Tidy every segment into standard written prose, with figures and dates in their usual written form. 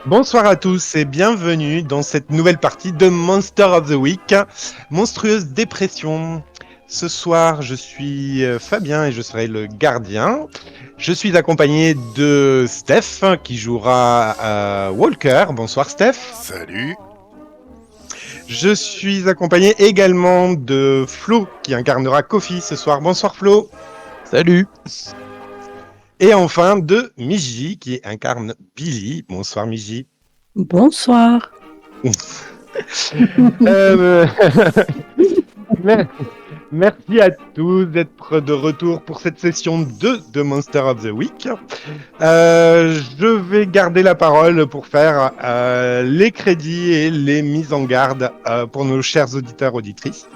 Bonsoir à tous et bienvenue dans cette nouvelle partie de Monster of the Week, Monstrueuse Dépression. Ce soir, je suis Fabien et je serai le gardien. Je suis accompagné de Steph qui jouera Walker. Bonsoir Steph. Salut. Je suis accompagné également de Flo qui incarnera Kofi ce soir. Bonsoir Flo. Salut. Et enfin de Miji qui incarne Billy. Bonsoir Miji. Bonsoir. Euh, Merci à tous d'être de retour pour cette session 2 de Monster of the Week. Je vais garder la parole pour faire les crédits et les mises en garde pour nos chers auditeurs auditrices.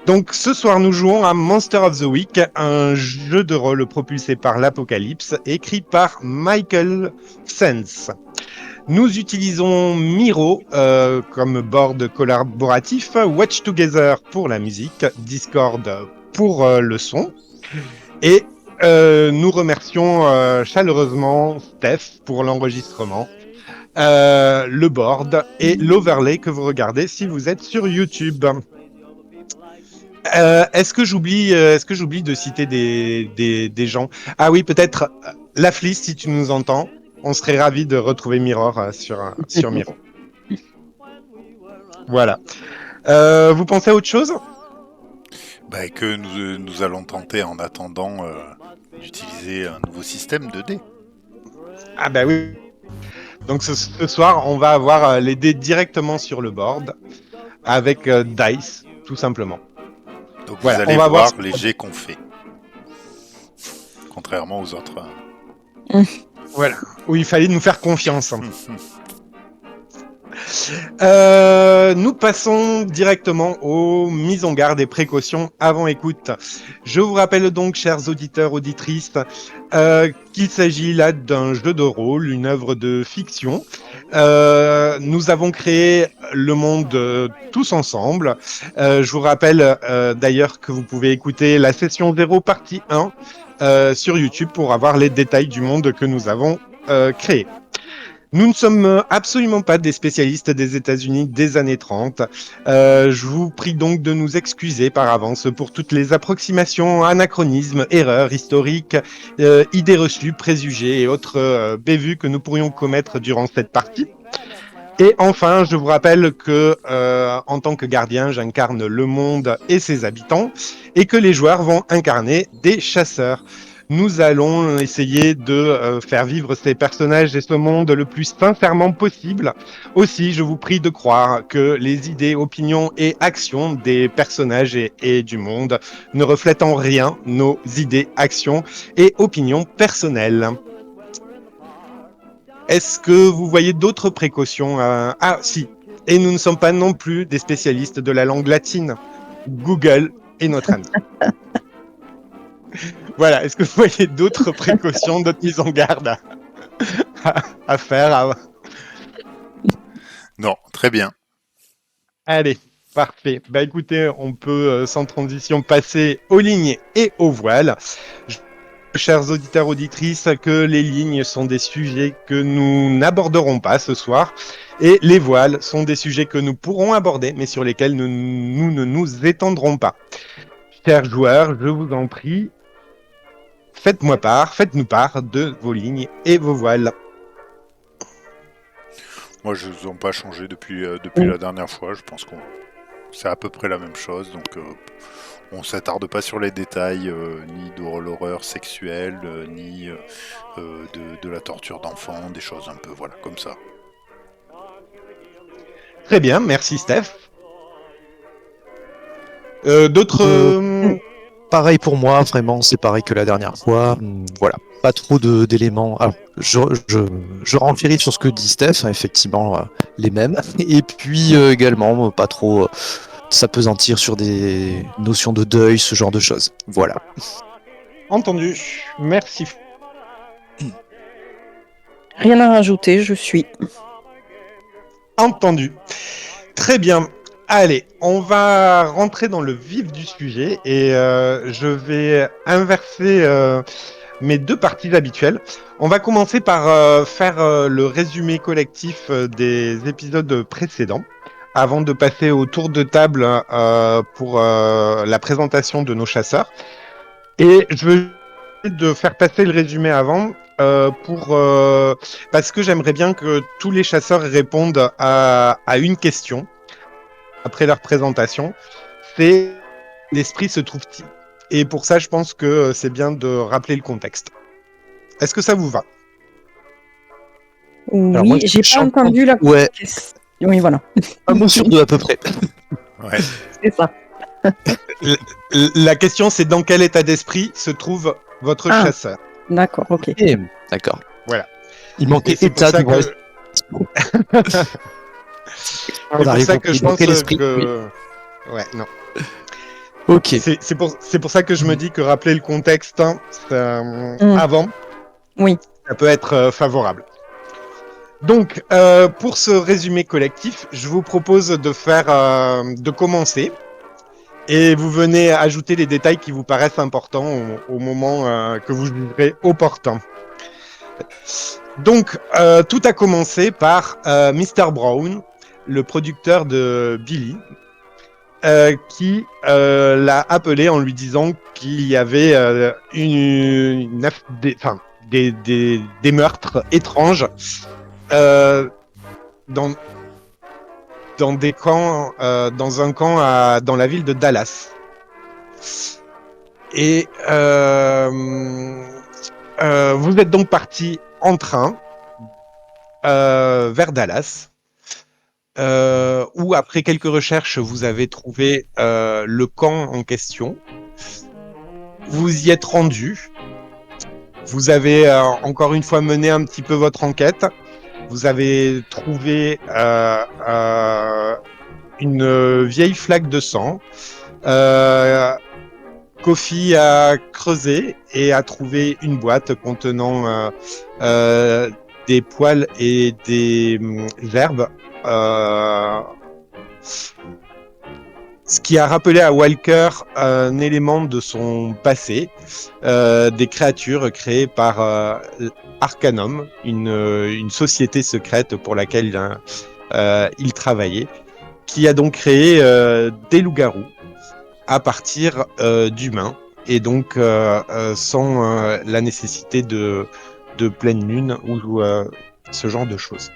Donc ce soir nous jouons à Monster of the Week, un jeu de rôle propulsé par l'Apocalypse, écrit par Michael Sense. Nous utilisons Miro comme board collaboratif, Watch Together pour la musique, Discord pour le son. Et nous remercions chaleureusement Steph pour l'enregistrement, le board et l'overlay que vous regardez si vous êtes sur YouTube. Est-ce que j'oublie de citer des gens? Ah oui, peut-être Laflis, si tu nous entends. On serait ravis de retrouver Mirror sur Miro. Voilà. Vous pensez à autre chose? Que nous allons tenter en attendant d'utiliser un nouveau système de dés. Ah bah oui. Donc ce soir, on va avoir les dés directement sur le board avec Dice, tout simplement. Donc Voilà, vous allez on va voir voir les jets qu'on fait. Contrairement aux autres. Voilà, où il fallait nous faire confiance. Nous passons directement aux mises en garde et précautions avant écoute. Je vous rappelle donc, chers auditeurs, auditrices, qu'il s'agit là d'un jeu de rôle, une œuvre de fiction. Nous avons créé le monde tous ensemble. Je vous rappelle d'ailleurs que vous pouvez écouter la session 0 partie 1 sur YouTube pour avoir les détails du monde que nous avons créé. Nous ne sommes absolument pas des spécialistes des États-Unis des années 30. Je vous prie donc de nous excuser par avance pour toutes les approximations, anachronismes, erreurs historiques, idées reçues, préjugés et autres bévues que nous pourrions commettre durant cette partie. Et enfin, je vous rappelle que en tant que gardien, j'incarne le monde et ses habitants, et que les joueurs vont incarner des chasseurs. Nous allons essayer de faire vivre ces personnages et ce monde le plus sincèrement possible. Aussi, je vous prie de croire que les idées, opinions et actions des personnages et du monde ne reflètent en rien nos idées, actions et opinions personnelles. Est-ce que vous voyez d'autres précautions? Ah, si. Et nous ne sommes pas non plus des spécialistes de la langue latine. Google est notre ami. Voilà. Est-ce que vous voyez d'autres précautions, d'autres mises en garde à faire? Non, très bien. Allez, parfait. Bah écoutez, on peut sans transition passer aux lignes et aux voiles. Chers auditeurs, auditrices, que les lignes sont des sujets que nous n'aborderons pas ce soir et les voiles sont des sujets que nous pourrons aborder mais sur lesquels nous ne nous étendrons pas. Chers joueurs, je vous en prie, faites-nous part de vos lignes et vos voiles. Moi, je ne ont pas changé depuis la dernière fois. Je pense que c'est à peu près la même chose. Donc, on s'attarde pas sur les détails, ni de l'horreur sexuelle, ni de la torture d'enfants, des choses un peu, voilà, comme ça. Très bien, merci Steph. D'autres... Pareil pour moi, vraiment, c'est pareil que la dernière fois. Voilà, pas trop d'éléments. Alors, je renchéris sur ce que dit Steph, hein, effectivement, les mêmes. Et puis également, pas trop s'appesantir sur des notions de deuil, ce genre de choses. Voilà. Entendu, merci. Rien à rajouter, je suis. Entendu. Très bien. Allez, on va rentrer dans le vif du sujet et je vais inverser mes deux parties habituelles. On va commencer par faire le résumé collectif des épisodes précédents, avant de passer au tour de table pour la présentation de nos chasseurs. Et je veux de faire passer le résumé avant parce que j'aimerais bien que tous les chasseurs répondent à une question après leur présentation. C'est l'esprit se trouve-t-il? Et pour ça, je pense que c'est bien de rappeler le contexte. Est-ce que ça vous va? Alors moi, Oui, j'ai pas j'entends- entendu la Ouais, question. Oui, voilà, un mot sur deux à peu près. Ouais. c'est ça. La question, c'est dans quel état d'esprit se trouve votre Ah. chasseur? D'accord, ok. Et, d'accord. Voilà. Il manquait Et c'est pour état ça du vrai. que, c'est pour ça que je pense l'esprit. Oui. que... Ouais, non. Ok. C'est pour ça que je me dis que rappeler le contexte avant, Oui. ça peut être favorable. Donc, pour ce résumé collectif, je vous propose de commencer et vous venez ajouter les détails qui vous paraissent importants au moment que vous jugerez opportun. Donc, tout a commencé par Mr. Brown, le producteur de Billy, qui l'a appelé en lui disant qu'il y avait des meurtres étranges dans des camps, dans un camp dans la ville de Dallas. Et vous êtes donc parti en train vers Dallas. Où après quelques recherches, vous avez trouvé le camp en question. Vous y êtes rendu. Vous avez encore une fois mené un petit peu votre enquête. Vous avez trouvé une vieille flaque de sang. Kofi a creusé et a trouvé une boîte contenant des poils et des herbes. Ce qui a rappelé à Walker un élément de son passé, des créatures créées par Arcanum, une société secrète pour laquelle il travaillait, qui a donc créé des loups-garous à partir d'humains, et donc sans la nécessité de pleine lune ou ce genre de choses.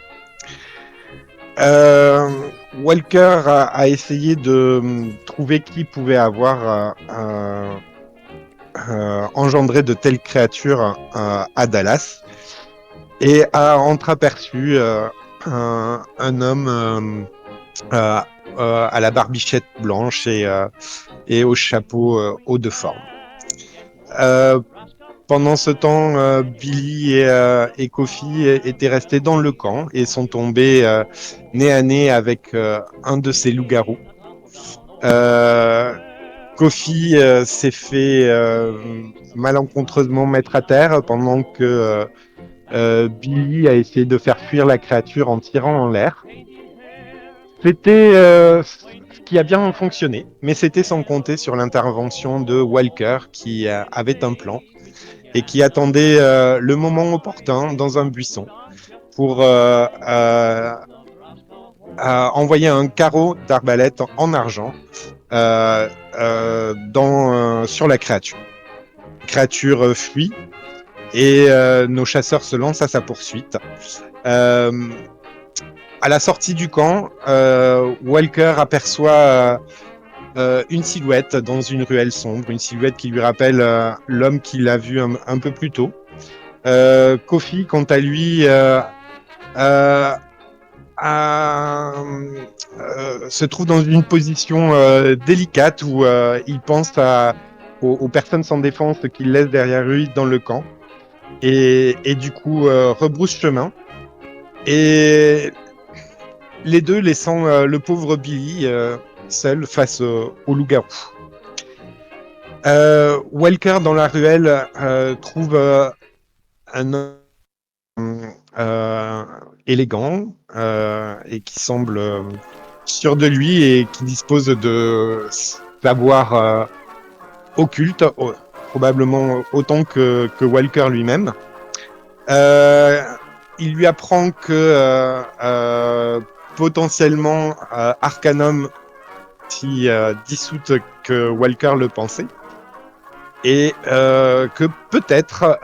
Walker a essayé de trouver qui pouvait avoir engendré de telles créatures à Dallas et a entreaperçu un homme à la barbichette blanche et au chapeau haut de forme. Pendant ce temps, Billy et Kofi étaient restés dans le camp et sont tombés nez à nez avec un de ces loups-garous. Kofi s'est fait malencontreusement mettre à terre pendant que Billy a essayé de faire fuir la créature en tirant en l'air. C'était ce qui a bien fonctionné, mais c'était sans compter sur l'intervention de Walker qui avait un plan et qui attendait le moment opportun dans un buisson pour envoyer un carreau d'arbalète en argent sur la créature. La créature fuit et nos chasseurs se lancent à sa poursuite. À la sortie du camp, Walker aperçoit une silhouette dans une ruelle sombre, une silhouette qui lui rappelle l'homme qu'il a vu un peu plus tôt. Kofi, quant à lui, se trouve dans une position délicate où il pense aux personnes sans défense qu'il laisse derrière lui dans le camp et du coup rebrousse chemin. Et les deux laissant le pauvre Billy seul face au loup-garou. Walker dans la ruelle trouve un homme élégant et qui semble sûr de lui et qui dispose de savoir occulte probablement autant que Walker lui-même. Il lui apprend que potentiellement Arcanum si dissoute que Walker le pensait, et que peut-être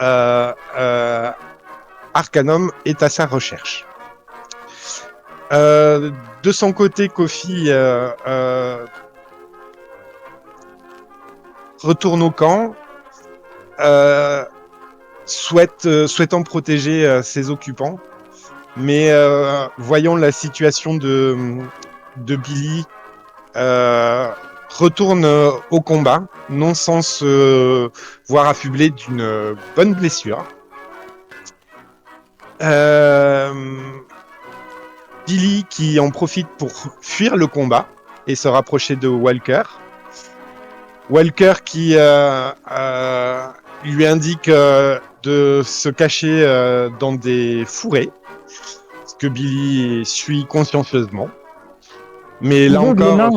Arcanum est à sa recherche. De son côté, Kofi retourne au camp, souhaitant protéger ses occupants, mais voyant la situation de Billy, retourne au combat, non sans se voir affublé d'une bonne blessure. Billy qui en profite pour fuir le combat et se rapprocher de Walker. Walker qui lui indique de se cacher dans des fourrés, ce que Billy suit consciencieusement. Mais là encore,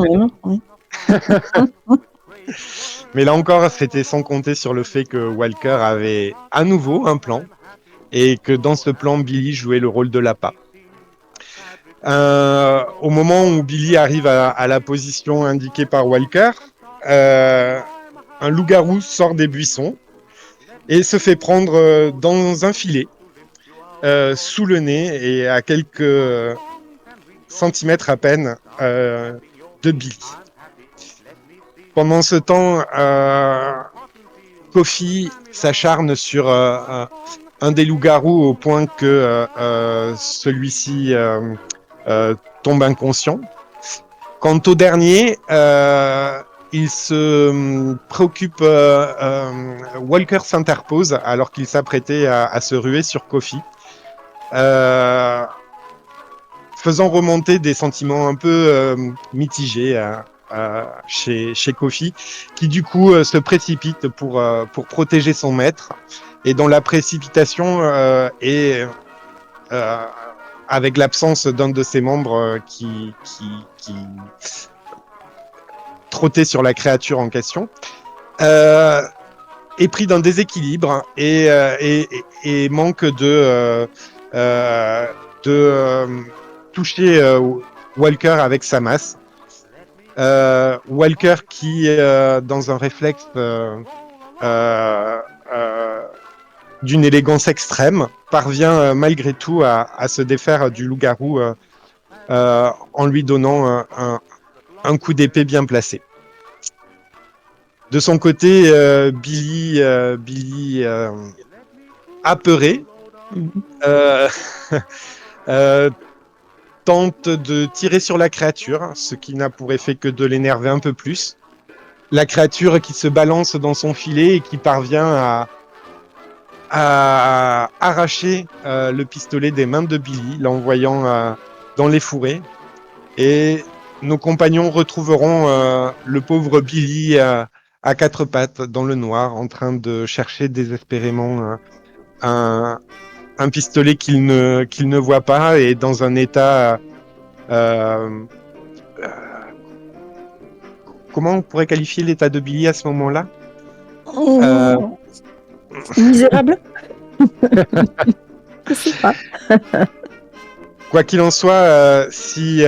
mais là encore, c'était sans compter sur le fait que Walker avait à nouveau un plan et que dans ce plan, Billy jouait le rôle de l'appât. Au moment où Billy arrive à la position indiquée par Walker, un loup-garou sort des buissons et se fait prendre dans un filet sous le nez et à quelques centimètres à peine de Billy. Pendant ce temps, Kofi s'acharne sur un des loups-garous au point que celui-ci tombe inconscient. Quant au dernier, il se préoccupe. Walker s'interpose alors qu'il s'apprêtait à se ruer sur Kofi, faisant remonter des sentiments un peu mitigés chez Kofi, qui du coup se précipite pour protéger son maître. Et dans la précipitation et avec l'absence d'un de ses membres qui trottait sur la créature en question, est pris d'un déséquilibre et manque de toucher Walker avec sa masse. Walker qui, dans un réflexe d'une élégance extrême, parvient malgré tout à se défaire du loup-garou en lui donnant un coup d'épée bien placé. De son côté, Billy apeuré, tente de tirer sur la créature, ce qui n'a pour effet que de l'énerver un peu plus. La créature qui se balance dans son filet et qui parvient à arracher le pistolet des mains de Billy, l'envoyant dans les fourrés. Et nos compagnons retrouveront le pauvre Billy à quatre pattes dans le noir, en train de chercher désespérément un pistolet qu'il ne voit pas, et dans un état comment on pourrait qualifier l'état de Billy à ce moment-là? Misérable. Je sais pas. Quoi qu'il en soit, si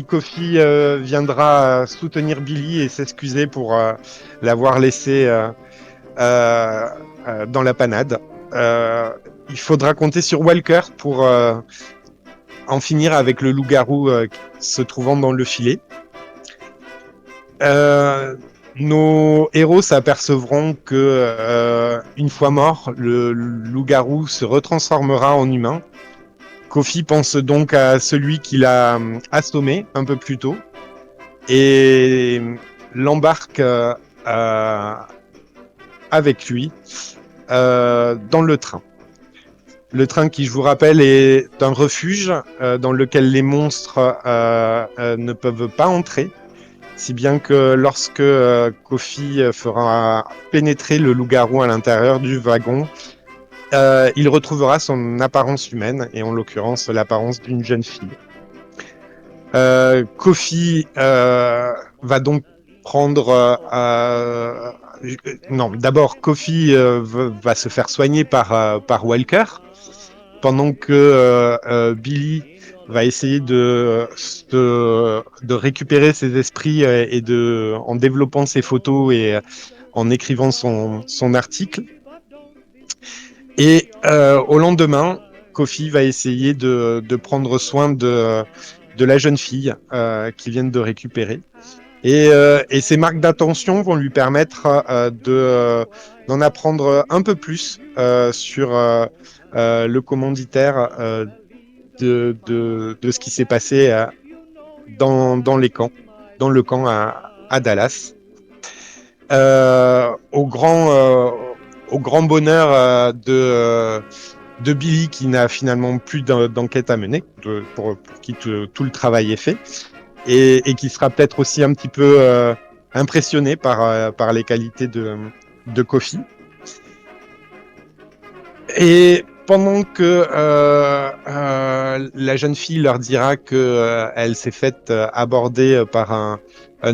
Kofi viendra soutenir Billy et s'excuser pour l'avoir laissé dans la panade, il faudra compter sur Walker pour en finir avec le loup-garou se trouvant dans le filet. Nos héros s'apercevront que une fois mort, le loup-garou se retransformera en humain. Kofi pense donc à celui qu'il a assommé un peu plus tôt et l'embarque avec lui dans le train. Le train qui, je vous rappelle, est un refuge dans lequel les monstres ne peuvent pas entrer, si bien que lorsque Kofi fera pénétrer le loup-garou à l'intérieur du wagon, il retrouvera son apparence humaine, et en l'occurrence l'apparence d'une jeune fille. Kofi va donc prendre non, d'abord, Kofi va se faire soigner par Walker, pendant que Billy va essayer de récupérer ses esprits en développant ses photos et en écrivant son article. Et au lendemain, Kofi va essayer de prendre soin de la jeune fille qu'ils viennent de récupérer. Et ces marques d'attention vont lui permettre d'en apprendre un peu plus sur le commanditaire de ce qui s'est passé dans les camps, dans le camp à Dallas. Au grand bonheur de Billy, qui n'a finalement plus d'enquête à mener, pour qui tout le travail est fait, et qui sera peut-être aussi un petit peu impressionné par les qualités de Kofi. Et pendant que la jeune fille leur dira que elle s'est faite aborder par un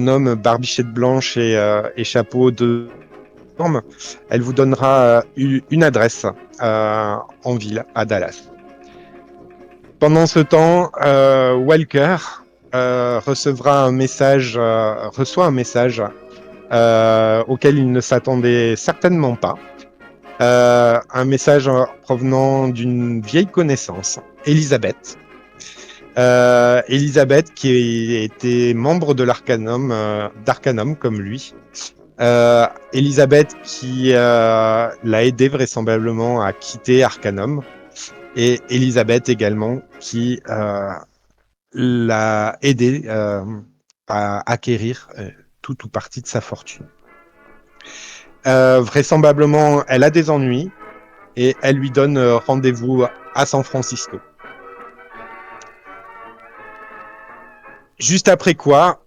homme barbichette blanche et chapeau de forme, elle vous donnera une adresse en ville, à Dallas. Pendant ce temps, Walker reçoit un message auquel il ne s'attendait certainement pas. Un message provenant d'une vieille connaissance, Elisabeth. Elisabeth, qui était membre de d'Arcanum comme lui. Elisabeth qui l'a aidé vraisemblablement à quitter Arcanum. Et Elisabeth également qui l'a aidé à acquérir tout ou partie de sa fortune. Vraisemblablement, elle a des ennuis et elle lui donne rendez-vous à San Francisco. Juste après quoi,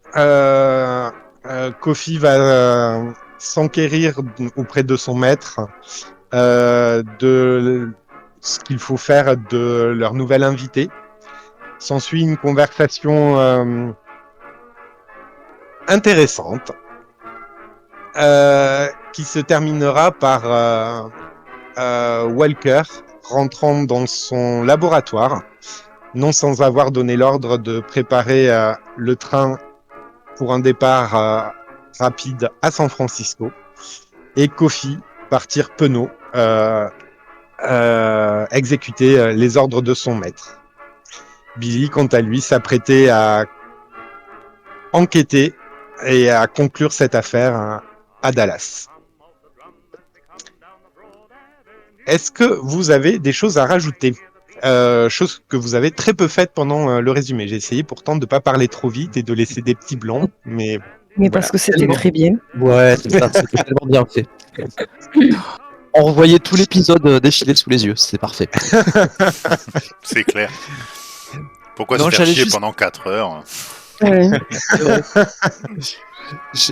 Kofi va s'enquérir auprès de son maître de ce qu'il faut faire de leur nouvel invité. S'ensuit une conversation intéressante qui se terminera par Walker rentrant dans son laboratoire, non sans avoir donné l'ordre de préparer le train pour un départ rapide à San Francisco, et Kofi partir penaud exécuter les ordres de son maître. Billy, quant à lui, s'apprêtait à enquêter et à conclure cette affaire à Dallas. Est-ce que vous avez des choses à rajouter ? Chose que vous avez très peu faite pendant le résumé. J'ai essayé pourtant de ne pas parler trop vite et de laisser des petits blancs, mais Mais parce que c'était très bien. Ouais, c'est ça, c'était tellement bien fait. On revoyait tout l'épisode défiler sous les yeux, c'était parfait. C'est clair. Pourquoi Non, se faire j'allais chier juste- pendant 4 heures? Ouais.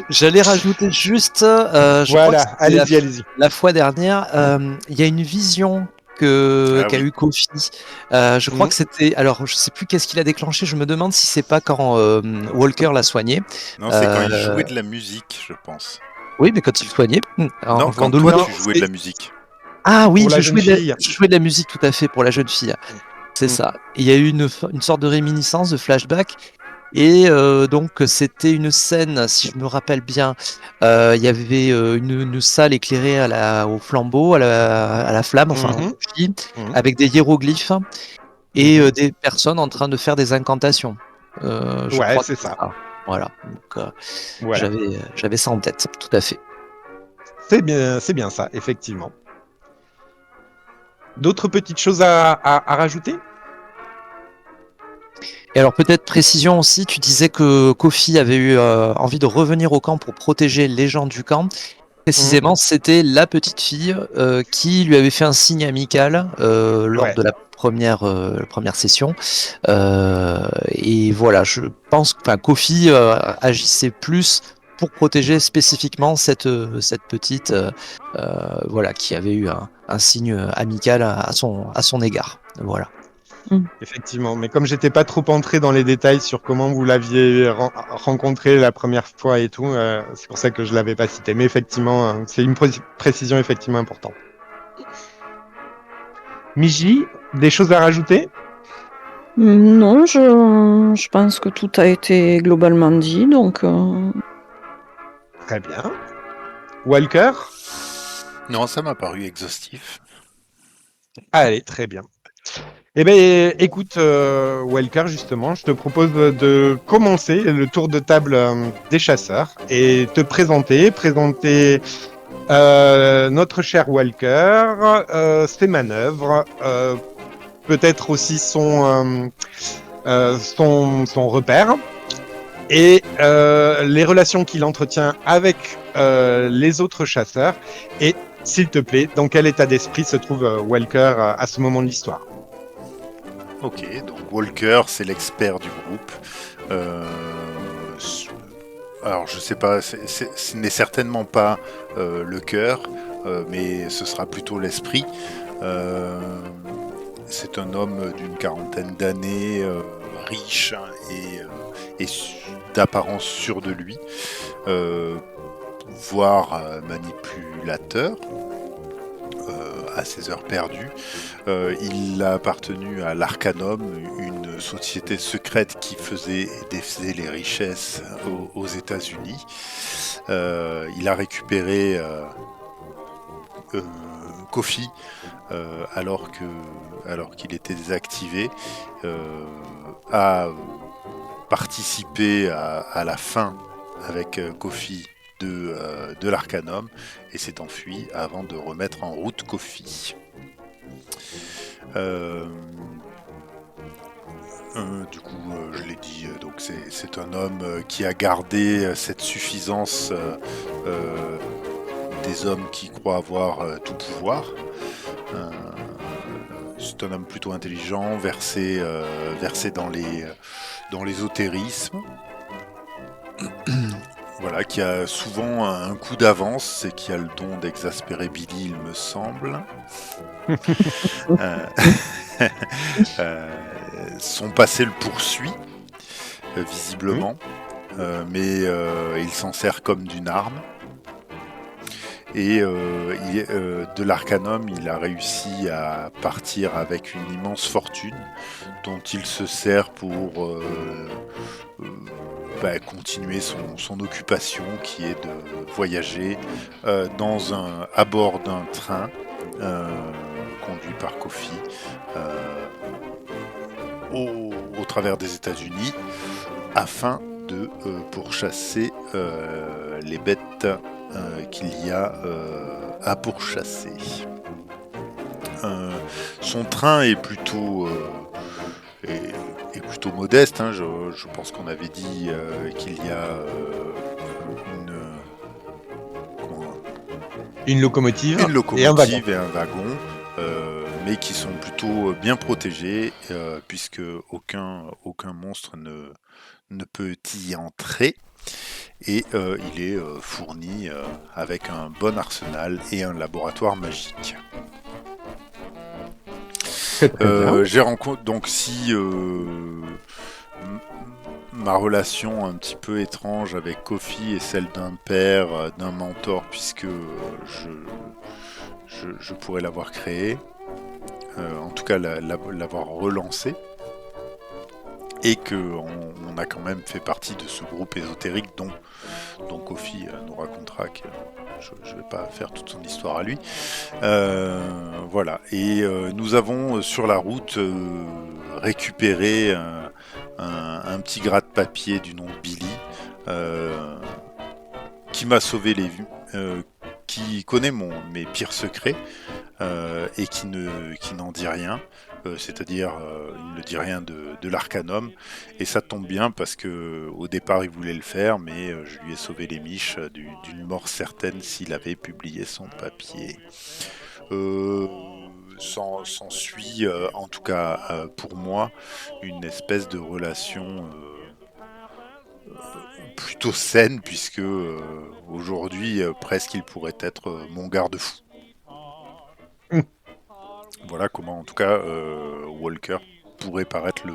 J'allais rajouter juste, je crois voilà, que c'était allez-y. la fois dernière, il y a une vision qu'a eu Kofi. Je crois que c'était. Alors, je sais plus qu'est-ce qu'il a déclenché. Je me demande si c'est pas quand Walker l'a soigné. Non, c'est quand il jouait de la musique, je pense. Oui, mais quand il soignait. Non, quand Vendôme- toi tu jouais de la musique. Ah oui, Pour la je jeune jouais, fille. je jouais de la musique tout à fait pour la jeune fille. C'est ça. Et il y a eu une sorte de réminiscence, de flashback. Et donc c'était une scène, si je me rappelle bien, il y avait une salle éclairée au flambeau, à la flamme, enfin, Mhm. au bougie, Mhm. avec des hiéroglyphes et des personnes en train de faire des incantations. Je Ouais, crois c'est que ça. Voilà. Donc, Voilà. j'avais ça en tête, tout à fait. C'est bien ça, effectivement. D'autres petites choses à rajouter ? Et alors peut-être précision aussi, tu disais que Kofi avait eu envie de revenir au camp pour protéger les gens du camp. Précisément, c'était la petite fille qui lui avait fait un signe amical lors Ouais. de la première session. Et voilà, je pense que Kofi agissait plus pour protéger spécifiquement cette petite voilà, qui avait eu un signe amical à son égard. Voilà. Effectivement, mais comme j'étais pas trop entré dans les détails sur comment vous l'aviez rencontré la première fois et tout, c'est pour ça que je l'avais pas cité. Mais effectivement, c'est une précision effectivement importante. Miji, des choses à rajouter? Non, je pense que tout a été globalement dit, donc Très bien. Walker? Non, ça m'a paru exhaustif. Allez, très bien. Eh bien, écoute, Walker, justement, je te propose de commencer le tour de table des chasseurs et te présenter notre cher Walker, ses manœuvres, peut-être aussi son repère et les relations qu'il entretient avec les autres chasseurs. Et s'il te plaît, dans quel état d'esprit se trouve Walker à ce moment de l'histoire? Ok, donc Walker, c'est l'expert du groupe. Alors, je sais pas, ce n'est certainement pas le cœur, mais ce sera plutôt l'esprit. C'est un homme d'une quarantaine d'années, riche et d'apparence sûre de lui, voire manipulateur. À ses heures perdues. Il a appartenu à l'Arcanum, une société secrète qui faisait et défaisait les richesses aux États-Unis. Il a récupéré Kofi alors qu'il était désactivé, a participé à la fin avec Kofi de l'Arcanum et s'est enfui avant de remettre en route Kofi. Du coup, je l'ai dit, donc c'est un homme qui a gardé cette suffisance des hommes qui croient avoir tout pouvoir. C'est un homme plutôt intelligent, versé dans l'ésotérisme. Voilà, qui a souvent un coup d'avance et qui a le don d'exaspérer Billy, il me semble. Son passé le poursuit, visiblement, mais il s'en sert comme d'une arme. Et de l'Arcanum, il a réussi à partir avec une immense fortune dont il se sert pour continuer son occupation qui est de voyager à bord d'un train conduit par Kofi au travers des États-Unis afin de pourchasser les bêtes qu'il y a à pourchasser. Son train est plutôt modeste, hein. Je pense qu'on avait dit qu'il y a une locomotive et un wagon, mais qui sont plutôt bien protégés puisque aucun monstre ne peut y entrer. Et il est fourni avec un bon arsenal et un laboratoire magique. J'ai rencontré donc si ma relation un petit peu étrange avec Kofi est celle d'un père, d'un mentor, puisque je pourrais l'avoir créé, en tout cas l'avoir relancé, et qu'on a quand même fait partie de ce groupe ésotérique dont Kofi nous racontera que je ne vais pas faire toute son histoire à lui. Voilà. Et nous avons sur la route récupéré un petit gras de papier du nom de Billy qui m'a sauvé les vues, qui connaît mes pires secrets et qui n'en dit rien. C'est-à-dire, il ne dit rien de l'Arcanum, et ça tombe bien parce que au départ il voulait le faire, mais je lui ai sauvé les miches d'une mort certaine s'il avait publié son papier. S'ensuit, en tout cas pour moi, une espèce de relation plutôt saine, puisque aujourd'hui presque il pourrait être mon garde-fou. Voilà comment, en tout cas, Walker pourrait paraître le-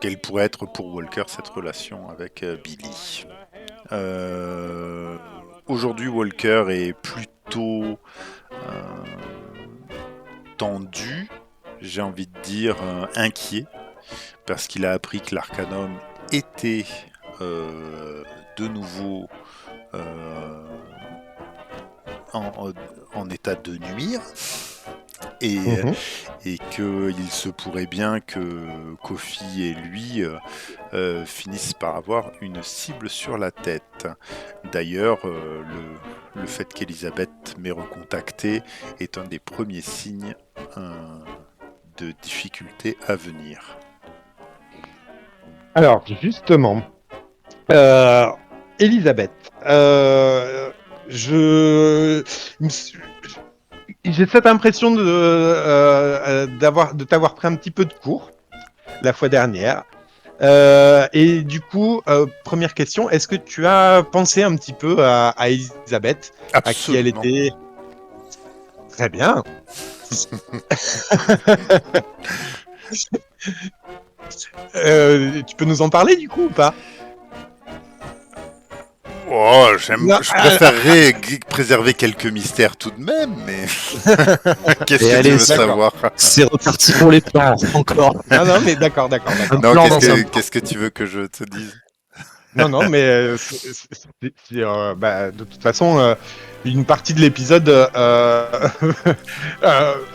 quelle pourrait être pour Walker cette relation avec Billy. Aujourd'hui, Walker est plutôt tendu, j'ai envie de dire inquiet, parce qu'il a appris que l'Arcanum était de nouveau en état de nuire. Et qu'il se pourrait bien que Kofi et lui finissent par avoir une cible sur la tête. D'ailleurs, le fait qu'Elisabeth m'ait recontacté est un des premiers signes de difficultés à venir. Alors, justement, Elisabeth, j'ai cette impression de t'avoir pris un petit peu de cours la fois dernière. Et du coup, première question, est-ce que tu as pensé un petit peu à Elisabeth, à qui elle Absolument. était? Très bien. Tu peux nous en parler du coup ou pas? Oh, Non, je préférerais préserver quelques mystères tout de même, mais qu'est-ce Et que allez, tu veux c'est savoir? C'est reparti pour les plans, encore. non, mais d'accord. Un Non, plan dans un qu'est-ce que tu veux que je te dise? Non, mais de toute façon, une partie de l'épisode va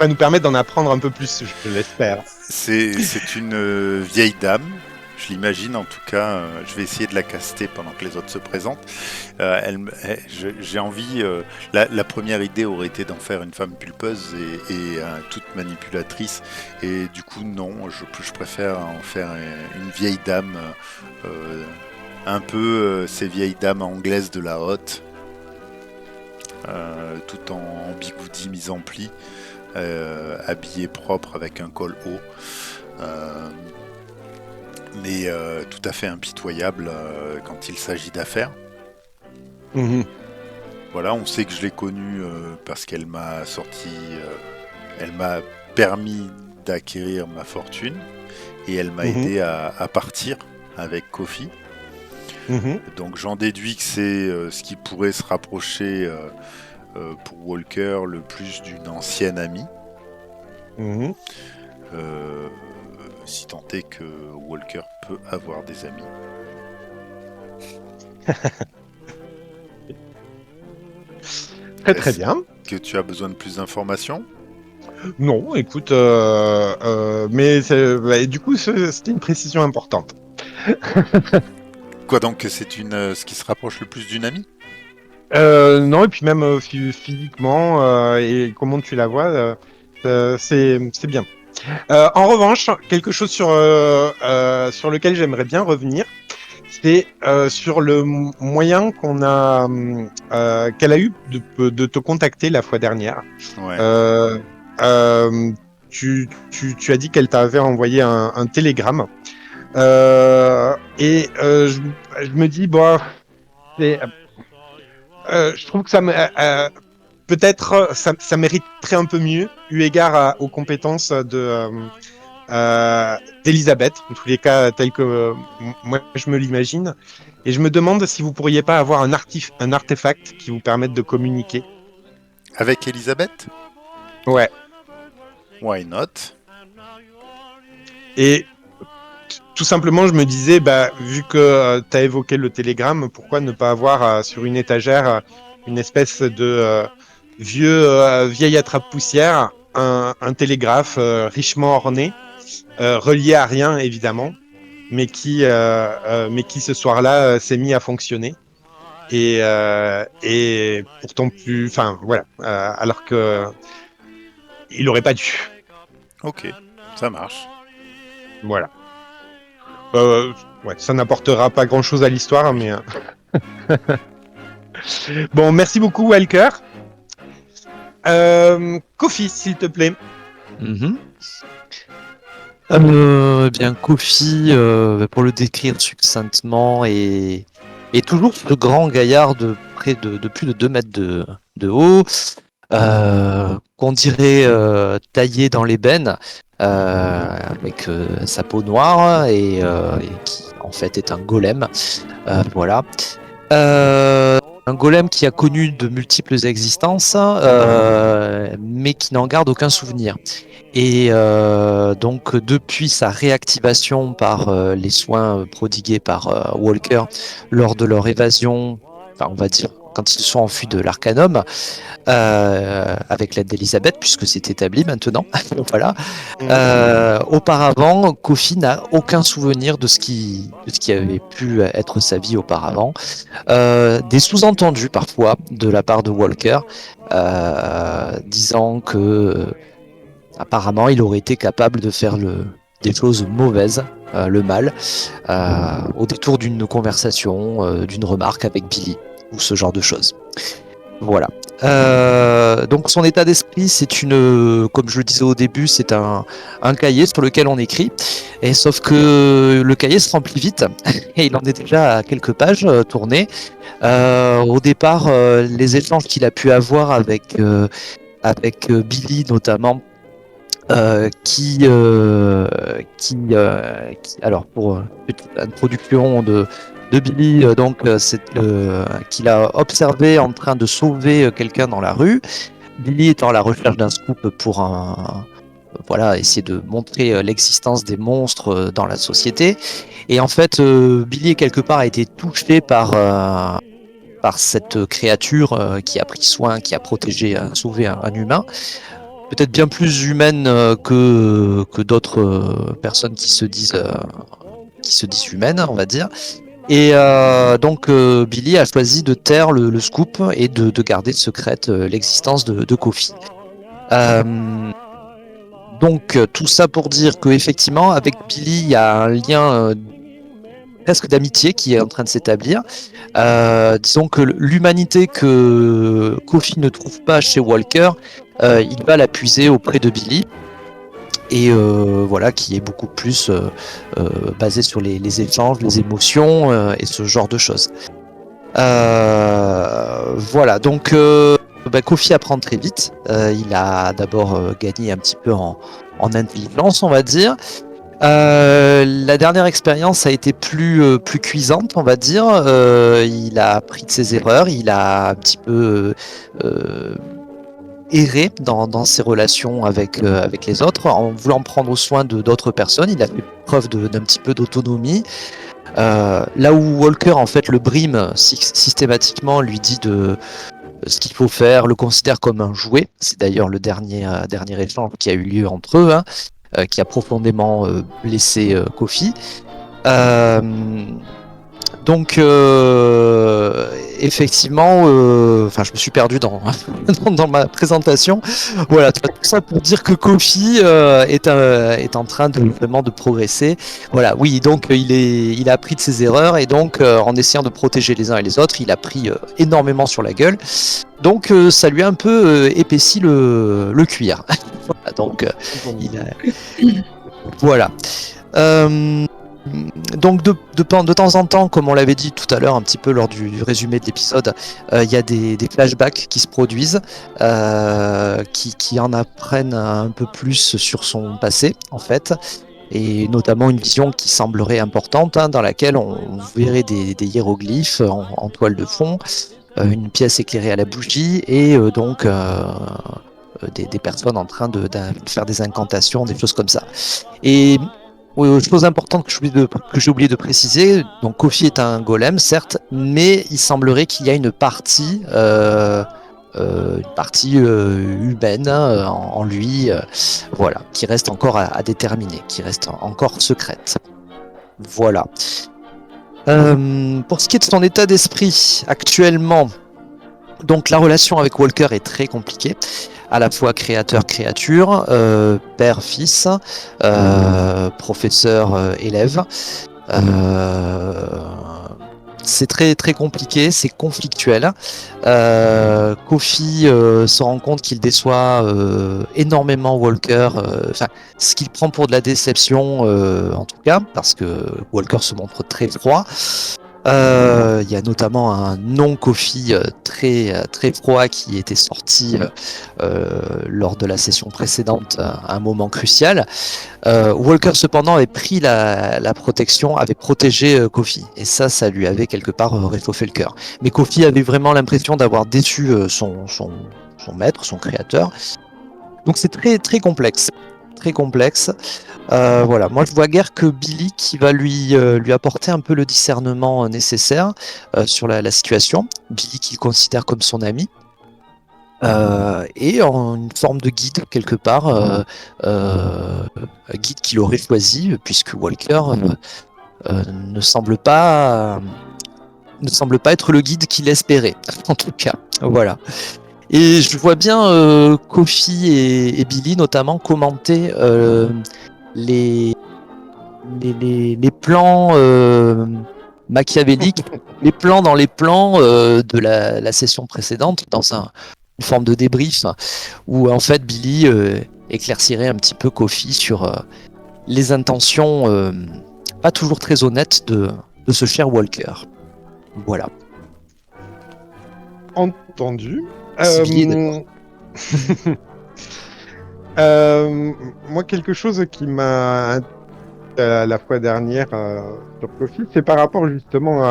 nous permettre d'en apprendre un peu plus, je l'espère. C'est une vieille dame, je l'imagine en tout cas. Je vais essayer de la caster pendant que les autres se présentent. J'ai envie. La première idée aurait été d'en faire une femme pulpeuse et toute manipulatrice. Et du coup, non, je préfère en faire une vieille dame. Un peu ces vieilles dames anglaises de la hotte, tout en bigoudi mis en pli, habillée propre avec un col haut, mais tout à fait impitoyable quand il s'agit d'affaires. Voilà, on sait que je l'ai connue parce qu'elle m'a sorti, elle m'a permis d'acquérir ma fortune et elle m'a aidé à partir avec Kofi. Donc j'en déduis que c'est ce qui pourrait se rapprocher pour Walker le plus d'une ancienne amie. Si tant est que Walker peut avoir des amis. Très bien. Que tu as besoin de plus d'informations? Non, écoute, mais du coup, c'était une précision importante. Quoi donc, que c'est ce qui se rapproche le plus d'une amie? Non, et puis même physiquement, et comment tu la vois, c'est bien. En revanche, quelque chose sur lequel j'aimerais bien revenir, c'est sur le moyen qu'elle a eu de te contacter la fois dernière. Ouais. Tu as dit qu'elle t'avait envoyé un télégramme. Je me dis, bon, je trouve que peut-être ça mériterait un peu mieux, eu égard aux compétences d'Elisabeth, en tous les cas, tel que moi je me l'imagine. Et je me demande si vous pourriez pas avoir un artefact qui vous permette de communiquer. Avec Elisabeth? Ouais. Why not? Et tout simplement, je me disais, vu que tu as évoqué le télégramme, pourquoi ne pas avoir sur une étagère une espèce de vieille attrape-poussière, un télégraphe richement orné, relié à rien évidemment, mais qui ce soir-là s'est mis à fonctionner. Et pourtant plus, enfin voilà, alors que il aurait pas dû. Ok, ça marche. Voilà. Ouais, ça n'apportera pas grand-chose à l'histoire, mais bon, merci beaucoup, Walker. Kofi, s'il te plaît. Bien, Kofi, pour le décrire succinctement, est toujours ce grand gaillard de plus de 2 mètres de haut, qu'on dirait taillé dans l'ébène, avec sa peau noire et qui en fait est un golem. Voilà. Un golem qui a connu de multiples existences, mais qui n'en garde aucun souvenir. Et donc depuis sa réactivation par les soins prodigués par Walker lors de leur évasion, enfin on va dire quand ils se sont enfuis de l'Arcanum, avec l'aide d'Elisabeth, puisque c'est établi maintenant. Voilà. Auparavant, Kofi n'a aucun souvenir de ce qui avait pu être sa vie auparavant. Des sous-entendus parfois de la part de Walker, disant que apparemment il aurait été capable de faire des choses mauvaises, le mal, au détour d'une conversation, d'une remarque avec Billy, ou ce genre de choses. Voilà. Donc son état d'esprit, c'est comme je le disais au début, c'est un cahier sur lequel on écrit. Et sauf que le cahier se remplit vite et il en est déjà à quelques pages tournées. Au départ, les échanges qu'il a pu avoir avec Billy notamment, alors pour petite introduction de Billy, c'est qu'il a observé en train de sauver quelqu'un dans la rue. Billy est à la recherche d'un scoop pour essayer de montrer l'existence des monstres dans la société. Et en fait, Billy quelque part a été touché par cette créature qui a pris soin, qui a protégé, sauvé un humain. Peut-être bien plus humaine que d'autres personnes qui se disent humaines, on va dire. Et donc Billy a choisi de taire le scoop et de garder secrète l'existence de Kofi. Donc tout ça pour dire que effectivement avec Billy il y a un lien presque d'amitié qui est en train de s'établir. Disons que l'humanité que Kofi ne trouve pas chez Walker, il va la puiser auprès de Billy. Et voilà, qui est beaucoup plus basé sur les échanges, les émotions et ce genre de choses. Voilà, donc Kofi apprend très vite. Il a d'abord gagné un petit peu en intelligence, on va dire. La dernière expérience a été plus cuisante, on va dire. Il a appris de ses erreurs, il a un petit peu erré dans ses relations avec les autres, en voulant prendre soin d'autres personnes. Il a fait preuve d'un petit peu d'autonomie. Là où Walker en fait le brime systématiquement, lui dit de ce qu'il faut faire, le considère comme un jouet. C'est d'ailleurs le dernier échange qui a eu lieu entre eux, qui a profondément blessé Kofi. Donc effectivement, je me suis perdu dans ma présentation. Voilà, tout ça pour dire que Kofi est en train vraiment de progresser. Voilà, oui, donc il a appris de ses erreurs et donc en essayant de protéger les uns et les autres, il a pris énormément sur la gueule. Donc ça lui a un peu épaissi le cuir. Voilà, donc voilà. Donc de temps en temps, comme on l'avait dit tout à l'heure un petit peu lors du résumé de l'épisode, il y a des flashbacks qui se produisent, qui en apprennent un peu plus sur son passé en fait, et notamment une vision qui semblerait importante, dans laquelle on verrait des hiéroglyphes en toile de fond, une pièce éclairée à la bougie et donc des personnes en train de faire des incantations, des choses comme ça. Et chose importante que j'ai oublié de préciser, donc Kofi est un golem, certes, mais il semblerait qu'il y a une partie humaine en lui, voilà, qui reste encore à déterminer, qui reste encore secrète. Voilà. Pour ce qui est de son état d'esprit actuellement, donc la relation avec Walker est très compliquée, à la fois créateur-créature, père-fils, professeur-élève. C'est très très compliqué, c'est conflictuel. Kofi se rend compte qu'il déçoit énormément Walker, ce qu'il prend pour de la déception en tout cas, parce que Walker se montre très froid. Il y a notamment un non-Kofi très froid qui était sorti lors de la session précédente à un moment crucial. Walker cependant avait pris la protection, avait protégé Kofi, et ça lui avait quelque part réchauffé le cœur. Mais Kofi avait vraiment l'impression d'avoir déçu son maître, son créateur. Donc c'est très complexe. Très complexe. Voilà, moi je vois guère que Billy qui va lui apporter un peu le discernement nécessaire sur la situation. Billy qu'il considère comme son ami. Et en une forme de guide quelque part, un guide qu'il aurait choisi, puisque Walker ne semble pas être le guide qu'il espérait, en tout cas. Voilà. Et je vois bien Kofi et Billy notamment commenter les plans machiavéliques, les plans dans les plans de la session précédente, dans une forme de débrief, où en fait Billy éclaircirait un petit peu Kofi sur les intentions pas toujours très honnêtes de ce cher Walker. Voilà. Entendu. Civil, Moi, quelque chose qui m'a la fois dernière sur Kofi, c'est par rapport justement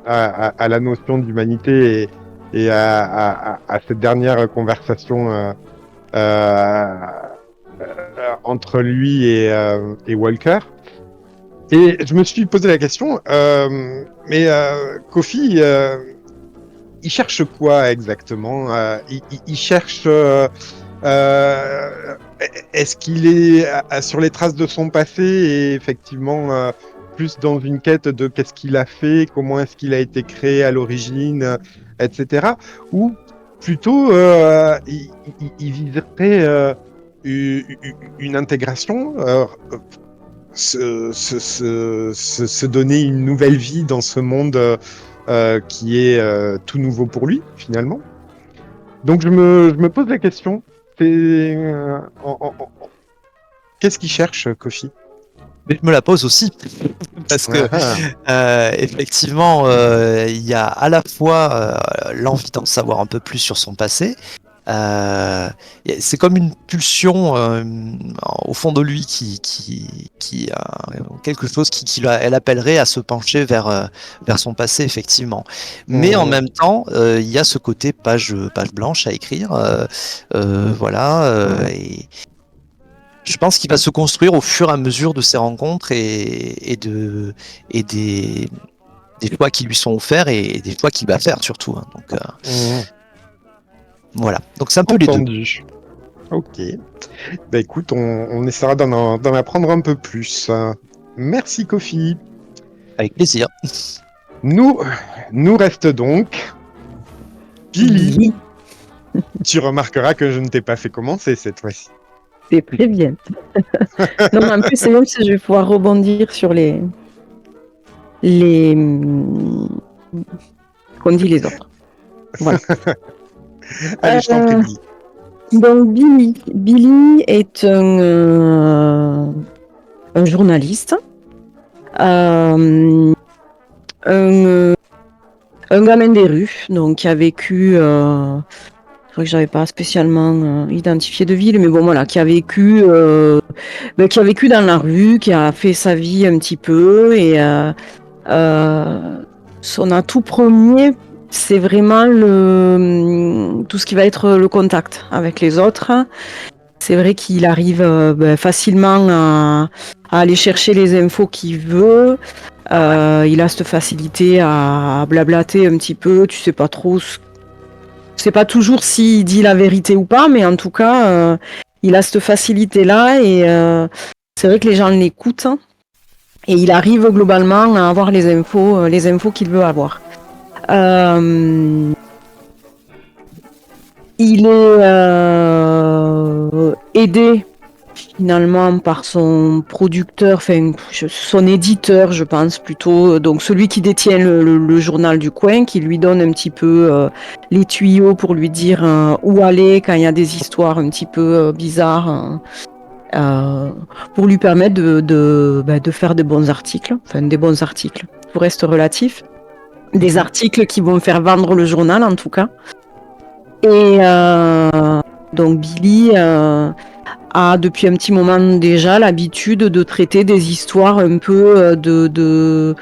à la notion d'humanité et à cette dernière conversation entre lui et Walker. Et je me suis posé la question, mais Kofi, il cherche quoi exactement? Il cherche... est-ce qu'il est sur les traces de son passé et effectivement plus dans une quête de qu'est-ce qu'il a fait, comment est-ce qu'il a été créé à l'origine, etc. Ou plutôt il viserait une intégration, se donner une nouvelle vie dans ce monde qui est tout nouveau pour lui finalement. Donc je me pose la question. Qu'est-ce qu'il cherche, Kofi? Mais je me la pose aussi, parce que effectivement, il y a à la fois l'envie d'en savoir un peu plus sur son passé. C'est comme une pulsion au fond de lui qui a quelque chose elle appellerait à se pencher vers son passé, effectivement. Mais en même temps, il y a ce côté page blanche à écrire, voilà. Et je pense qu'il va se construire au fur et à mesure de ses rencontres et des choix qui lui sont offerts et des choix qu'il va faire surtout. Hein. Donc voilà. Donc c'est un peu entendu. Les deux. Ok. Bah écoute, on essaiera d'en apprendre un peu plus. Merci Kofi. Avec plaisir. Nous reste donc Billy. Tu remarqueras que je ne t'ai pas fait commencer cette fois-ci. C'est très bien. Non, mais en plus, c'est même si je vais pouvoir rebondir sur les qu'on dit les autres. Voilà. Allez, je t'en prie, Billy. Donc, Billy est un journaliste, un gamin des rues, donc qui a vécu... c'est vrai que j'avais pas spécialement identifié de ville, mais bon voilà, qui a vécu dans la rue, qui a fait sa vie un petit peu, et son atout premier, c'est vraiment tout ce qui va être le contact avec les autres. C'est vrai qu'il arrive facilement à aller chercher les infos qu'il veut. Il a cette facilité à blablater un petit peu, tu sais pas trop c'est pas toujours s'il dit la vérité ou pas, mais en tout cas, il a cette facilité-là et c'est vrai que les gens l'écoutent et il arrive globalement à avoir les infos qu'il veut avoir. Il est aidé finalement par son producteur, son éditeur, je pense plutôt, donc celui qui détient le journal du coin, qui lui donne un petit peu les tuyaux pour lui dire où aller quand il y a des histoires un petit peu bizarres, pour lui permettre de faire des bons articles, tout reste relatif. des articles qui vont faire vendre le journal en tout cas. Et donc Billy a depuis un petit moment déjà l'habitude de traiter des histoires un peu de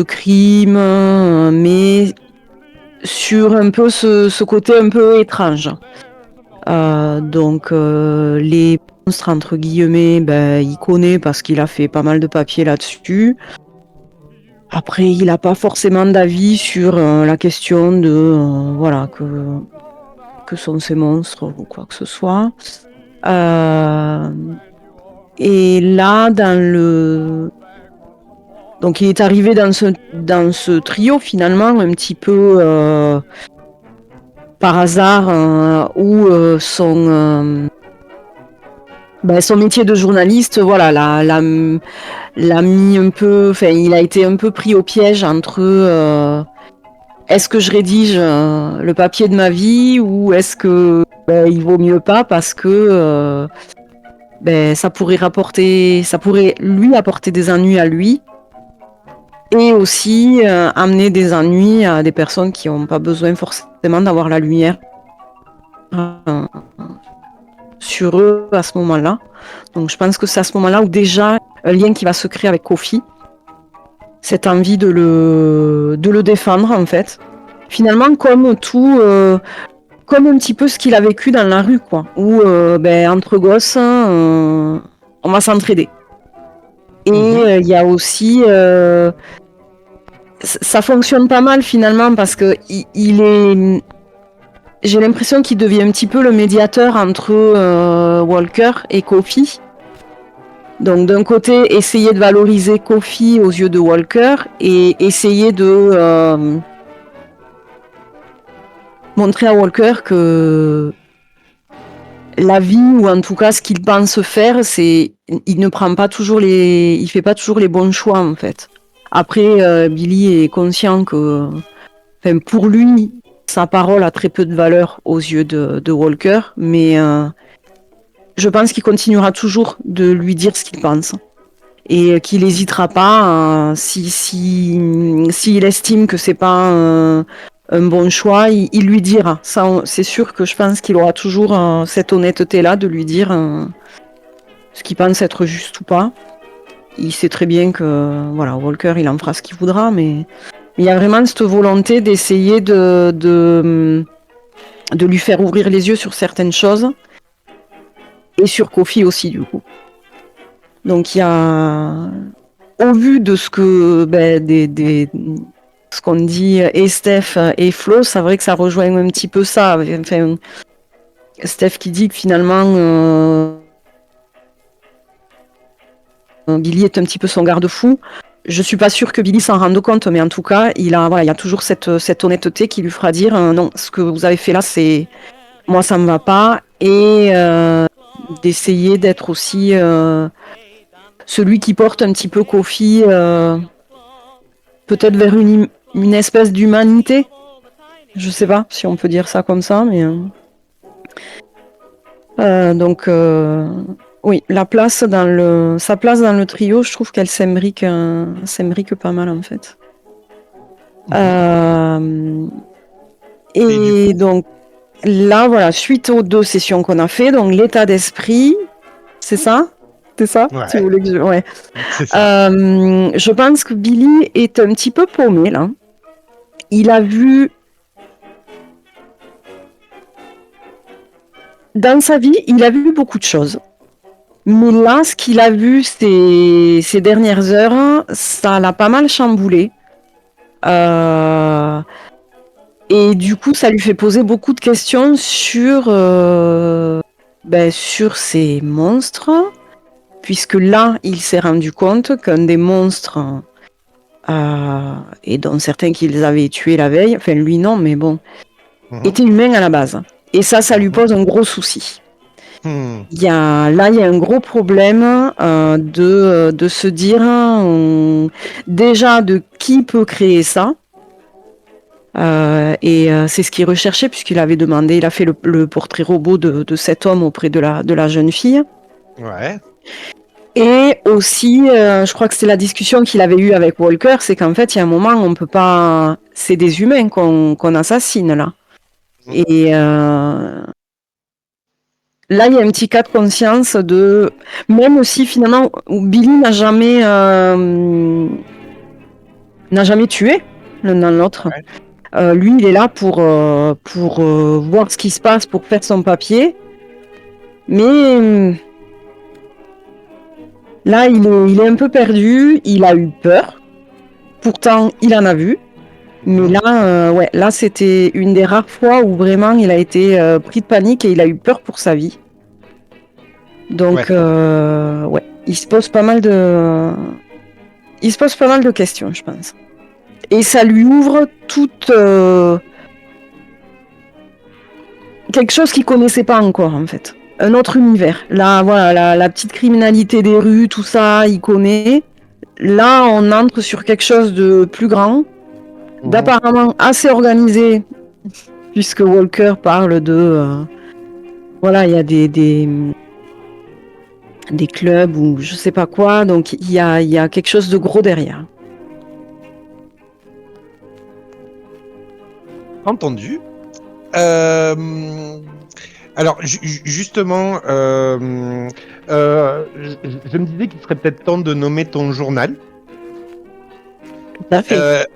crimes, mais sur un peu ce côté un peu étrange. Donc les monstres entre guillemets, il connaît parce qu'il a fait pas mal de papiers là-dessus. Après, il n'a pas forcément d'avis sur la question de voilà que sont ces monstres ou quoi que ce soit. Et là, donc il est arrivé dans ce trio finalement un petit peu par hasard où son métier de journaliste, voilà, l'a mis un peu, enfin, il a été un peu pris au piège entre est-ce que je rédige le papier de ma vie ou est-ce que il vaut mieux pas parce que ça pourrait lui apporter des ennuis à lui et aussi amener des ennuis à des personnes qui n'ont pas besoin forcément d'avoir la lumière sur eux à ce moment-là. Donc je pense que c'est à ce moment-là où déjà un lien qui va se créer avec Kofi, cette envie de le défendre en fait. Finalement comme tout, comme un petit peu ce qu'il a vécu dans la rue quoi, où entre gosses on va s'entraider. Et il y a aussi ça fonctionne pas mal finalement parce que il est, j'ai l'impression qu'il devient un petit peu le médiateur entre Walker et Kofi. Donc d'un côté, essayer de valoriser Kofi aux yeux de Walker et essayer de montrer à Walker que la vie, ou en tout cas ce qu'il pense faire, c'est il fait pas toujours les bons choix en fait. Après, Billy est conscient que, pour lui, sa parole a très peu de valeur aux yeux de Walker, mais je pense qu'il continuera toujours de lui dire ce qu'il pense. Et qu'il n'hésitera pas, s'il estime que c'est pas un bon choix, il lui dira. Ça, c'est sûr que je pense qu'il aura toujours cette honnêteté-là de lui dire ce qu'il pense être juste ou pas. Il sait très bien que voilà, Walker, il en fera ce qu'il voudra, mais il y a vraiment cette volonté d'essayer de lui faire ouvrir les yeux sur certaines choses. Et sur Kofi aussi, du coup. Donc il y a, au vu de ce que ce qu'on dit et Steph et Flo, c'est vrai que ça rejoint un petit peu ça. Enfin, Steph qui dit que finalement Billy est un petit peu son garde-fou. Je suis pas sûre que Billy s'en rende compte, mais en tout cas, il y a toujours cette honnêteté qui lui fera dire non, ce que vous avez fait là, c'est moi ça me va pas, et d'essayer d'être aussi celui qui porte un petit peu Kofi peut-être vers une espèce d'humanité. Je sais pas si on peut dire ça comme ça, mais donc oui, sa place dans le trio, je trouve qu'elle s'imbrique pas mal en fait. Et donc là, voilà, suite aux 2 sessions qu'on a fait, donc l'état d'esprit, c'est ça? C'est ça? Ouais. Si vous voulez que ouais. C'est ça. Je pense que Billy est un petit peu paumé là. Il a vu dans sa vie, il a vu beaucoup de choses. Mais là, ce qu'il a vu ces dernières heures, ça l'a pas mal chamboulé. Et du coup, ça lui fait poser beaucoup de questions sur ces monstres. Puisque là, il s'est rendu compte qu'un des monstres, et dont certains qu'ils avaient tués la veille, enfin lui non, mais bon, était humain à la base. Et ça lui pose un gros souci. Il y a un gros problème de se dire déjà de qui peut créer ça. Et c'est ce qu'il recherchait puisqu'il avait demandé, il a fait le portrait robot de cet homme auprès de la jeune fille. Ouais. Et aussi, je crois que c'est la discussion qu'il avait eue avec Walker, c'est qu'en fait, il y a un moment, on peut pas. c'est des humains qu'on assassine là. Et là, il y a un petit cas de conscience de... Même si finalement, Billy n'a jamais tué l'un dans l'autre. Ouais. Lui, il est là pour voir ce qui se passe, pour faire son papier. Mais là, il est un peu perdu. Il a eu peur. Pourtant, il en a vu. Mais là, là, c'était une des rares fois où vraiment il a été pris de panique et il a eu peur pour sa vie. Donc, il se pose pas mal de questions, je pense. Et ça lui ouvre toute quelque chose qu'il connaissait pas encore, en fait. Un autre univers. Là, voilà, la petite criminalité des rues, tout ça, il connaît. Là, on entre sur quelque chose de plus grand, d'apparemment assez organisé, puisque Walker parle de... voilà, il y a des clubs ou je sais pas quoi, donc il y a quelque chose de gros derrière. Entendu. Alors, justement, je me disais qu'il serait peut-être temps de nommer ton journal. Tout à fait.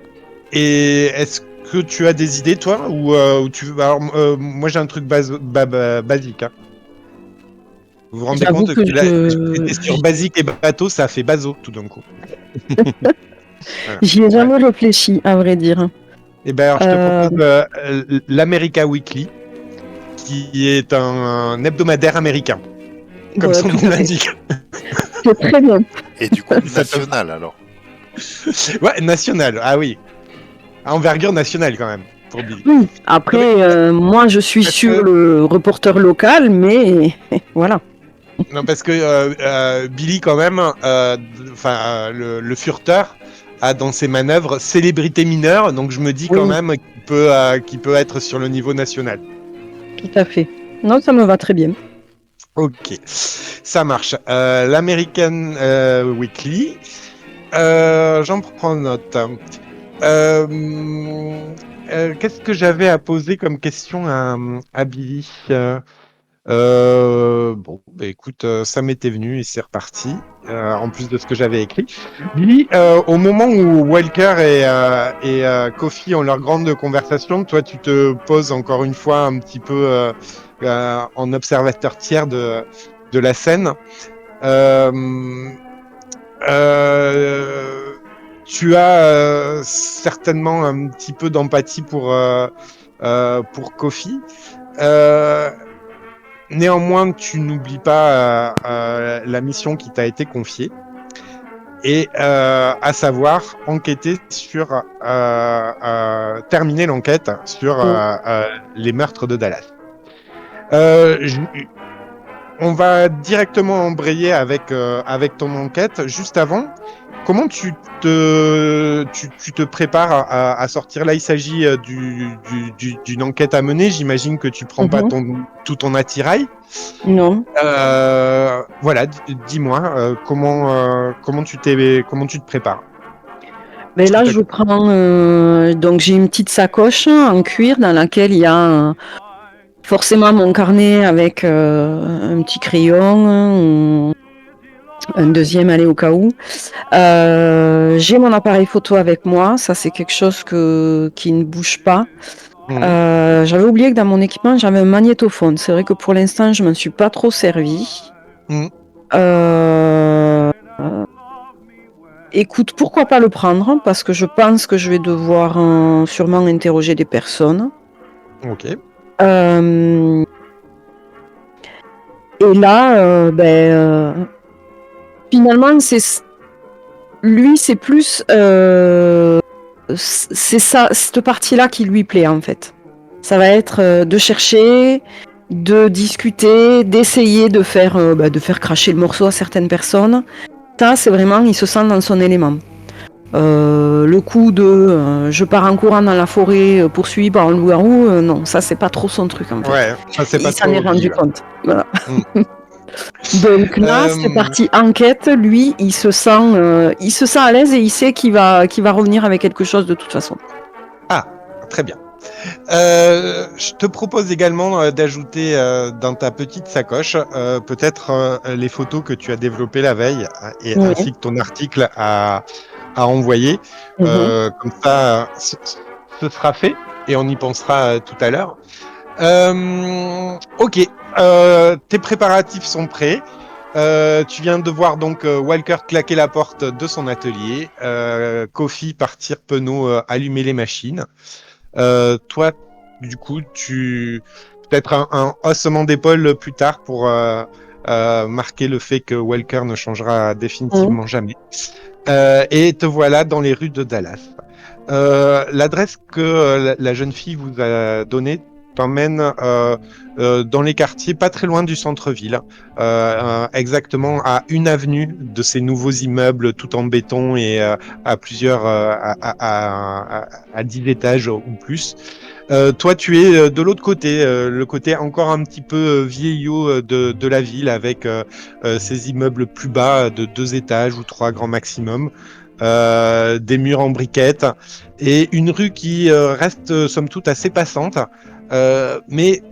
Et est-ce que tu as des idées, toi, ou tu veux... Alors, moi, j'ai un truc basique. Hein. Vous vous rendez J'avoue compte que j'étais sur basique et bateau, ça a fait bazo tout d'un coup. Voilà. J'y ai jamais réfléchi, à vrai dire. Et ben, alors, je te propose l'America Weekly, qui est un hebdomadaire américain, comme son nom l'indique. C'est très bien. Et du coup, national alors. Ouais, national, ah oui. À envergure nationale quand même, pour Billy. Oui. Après, moi, je suis sur le reporter local, mais voilà. Non, parce que Billy, quand même, le furteur a dans ses manœuvres célébrité mineure, donc je me dis quand même qu'il peut être sur le niveau national. Tout à fait. Non, ça me va très bien. Ok, ça marche. L'American Weekly, j'en prends note. Qu'est-ce que j'avais à poser comme question à Billy? Bon, bah écoute, ça m'était venu et c'est reparti, en plus de ce que j'avais écrit. Billy, au moment où Walker et Kofi ont leur grande conversation, toi tu te poses encore une fois un petit peu en observateur tiers de la scène. Tu as certainement un petit peu d'empathie pour Kofi. Néanmoins, tu n'oublies pas la mission qui t'a été confiée, et à savoir enquêter sur, terminer l'enquête sur les meurtres de Dallas. On va directement embrayer avec ton enquête. Juste avant, comment tu te prépares à sortir? Là, il s'agit d'une enquête à mener. J'imagine que tu prends pas tout ton attirail. Non. Voilà, dis-moi comment tu te prépares. Mais là, je prends donc j'ai une petite sacoche en cuir dans laquelle il y a forcément mon carnet avec un petit crayon, un deuxième, allez, au cas où. J'ai mon appareil photo avec moi, ça c'est quelque chose qui ne bouge pas. J'avais oublié que dans mon équipement j'avais un magnétophone. C'est vrai que pour l'instant je m'en suis pas trop servi. Écoute, pourquoi pas le prendre, parce que je pense que je vais devoir sûrement interroger des personnes. Ok. Et là, finalement, c'est plus c'est ça, cette partie-là qui lui plaît en fait. Ça va être de chercher, de discuter, d'essayer de faire cracher le morceau à certaines personnes. Ça, c'est vraiment, il se sent dans son élément. Le coup de je pars en courant dans la forêt poursuivi par un loup-garou, non, ça c'est pas trop son truc en fait. Ouais, ça c'est pas il s'en est rendu compte. Voilà. Donc là, c'est parti enquête. Lui, il se sent à l'aise et il sait qu'il va revenir avec quelque chose de toute façon. Ah, très bien. Je te propose également d'ajouter dans ta petite sacoche peut-être les photos que tu as développées la veille et Oui. ainsi que ton article à envoyer. Mhm. Comme ça, ce sera fait et on y pensera tout à l'heure. Ok, tes préparatifs sont prêts. Tu viens de voir donc Walker claquer la porte de son atelier, Kofi partir penaud allumer les machines. Toi, du coup, tu peut-être un haussement d'épaule plus tard pour marquer le fait que Walker ne changera Mhm. définitivement jamais. Et te voilà dans les rues de Dallas. L'adresse que la jeune fille vous a donnée t'emmène dans les quartiers pas très loin du centre-ville, exactement à une avenue de ces nouveaux immeubles tout en béton et à plusieurs, à 10 étages ou plus. Toi, tu es de l'autre côté, le côté encore un petit peu vieillot de la ville, avec ces immeubles plus bas de 2 étages ou 3 grands maximum, des murs en briquettes et une rue qui reste somme toute assez passante, mais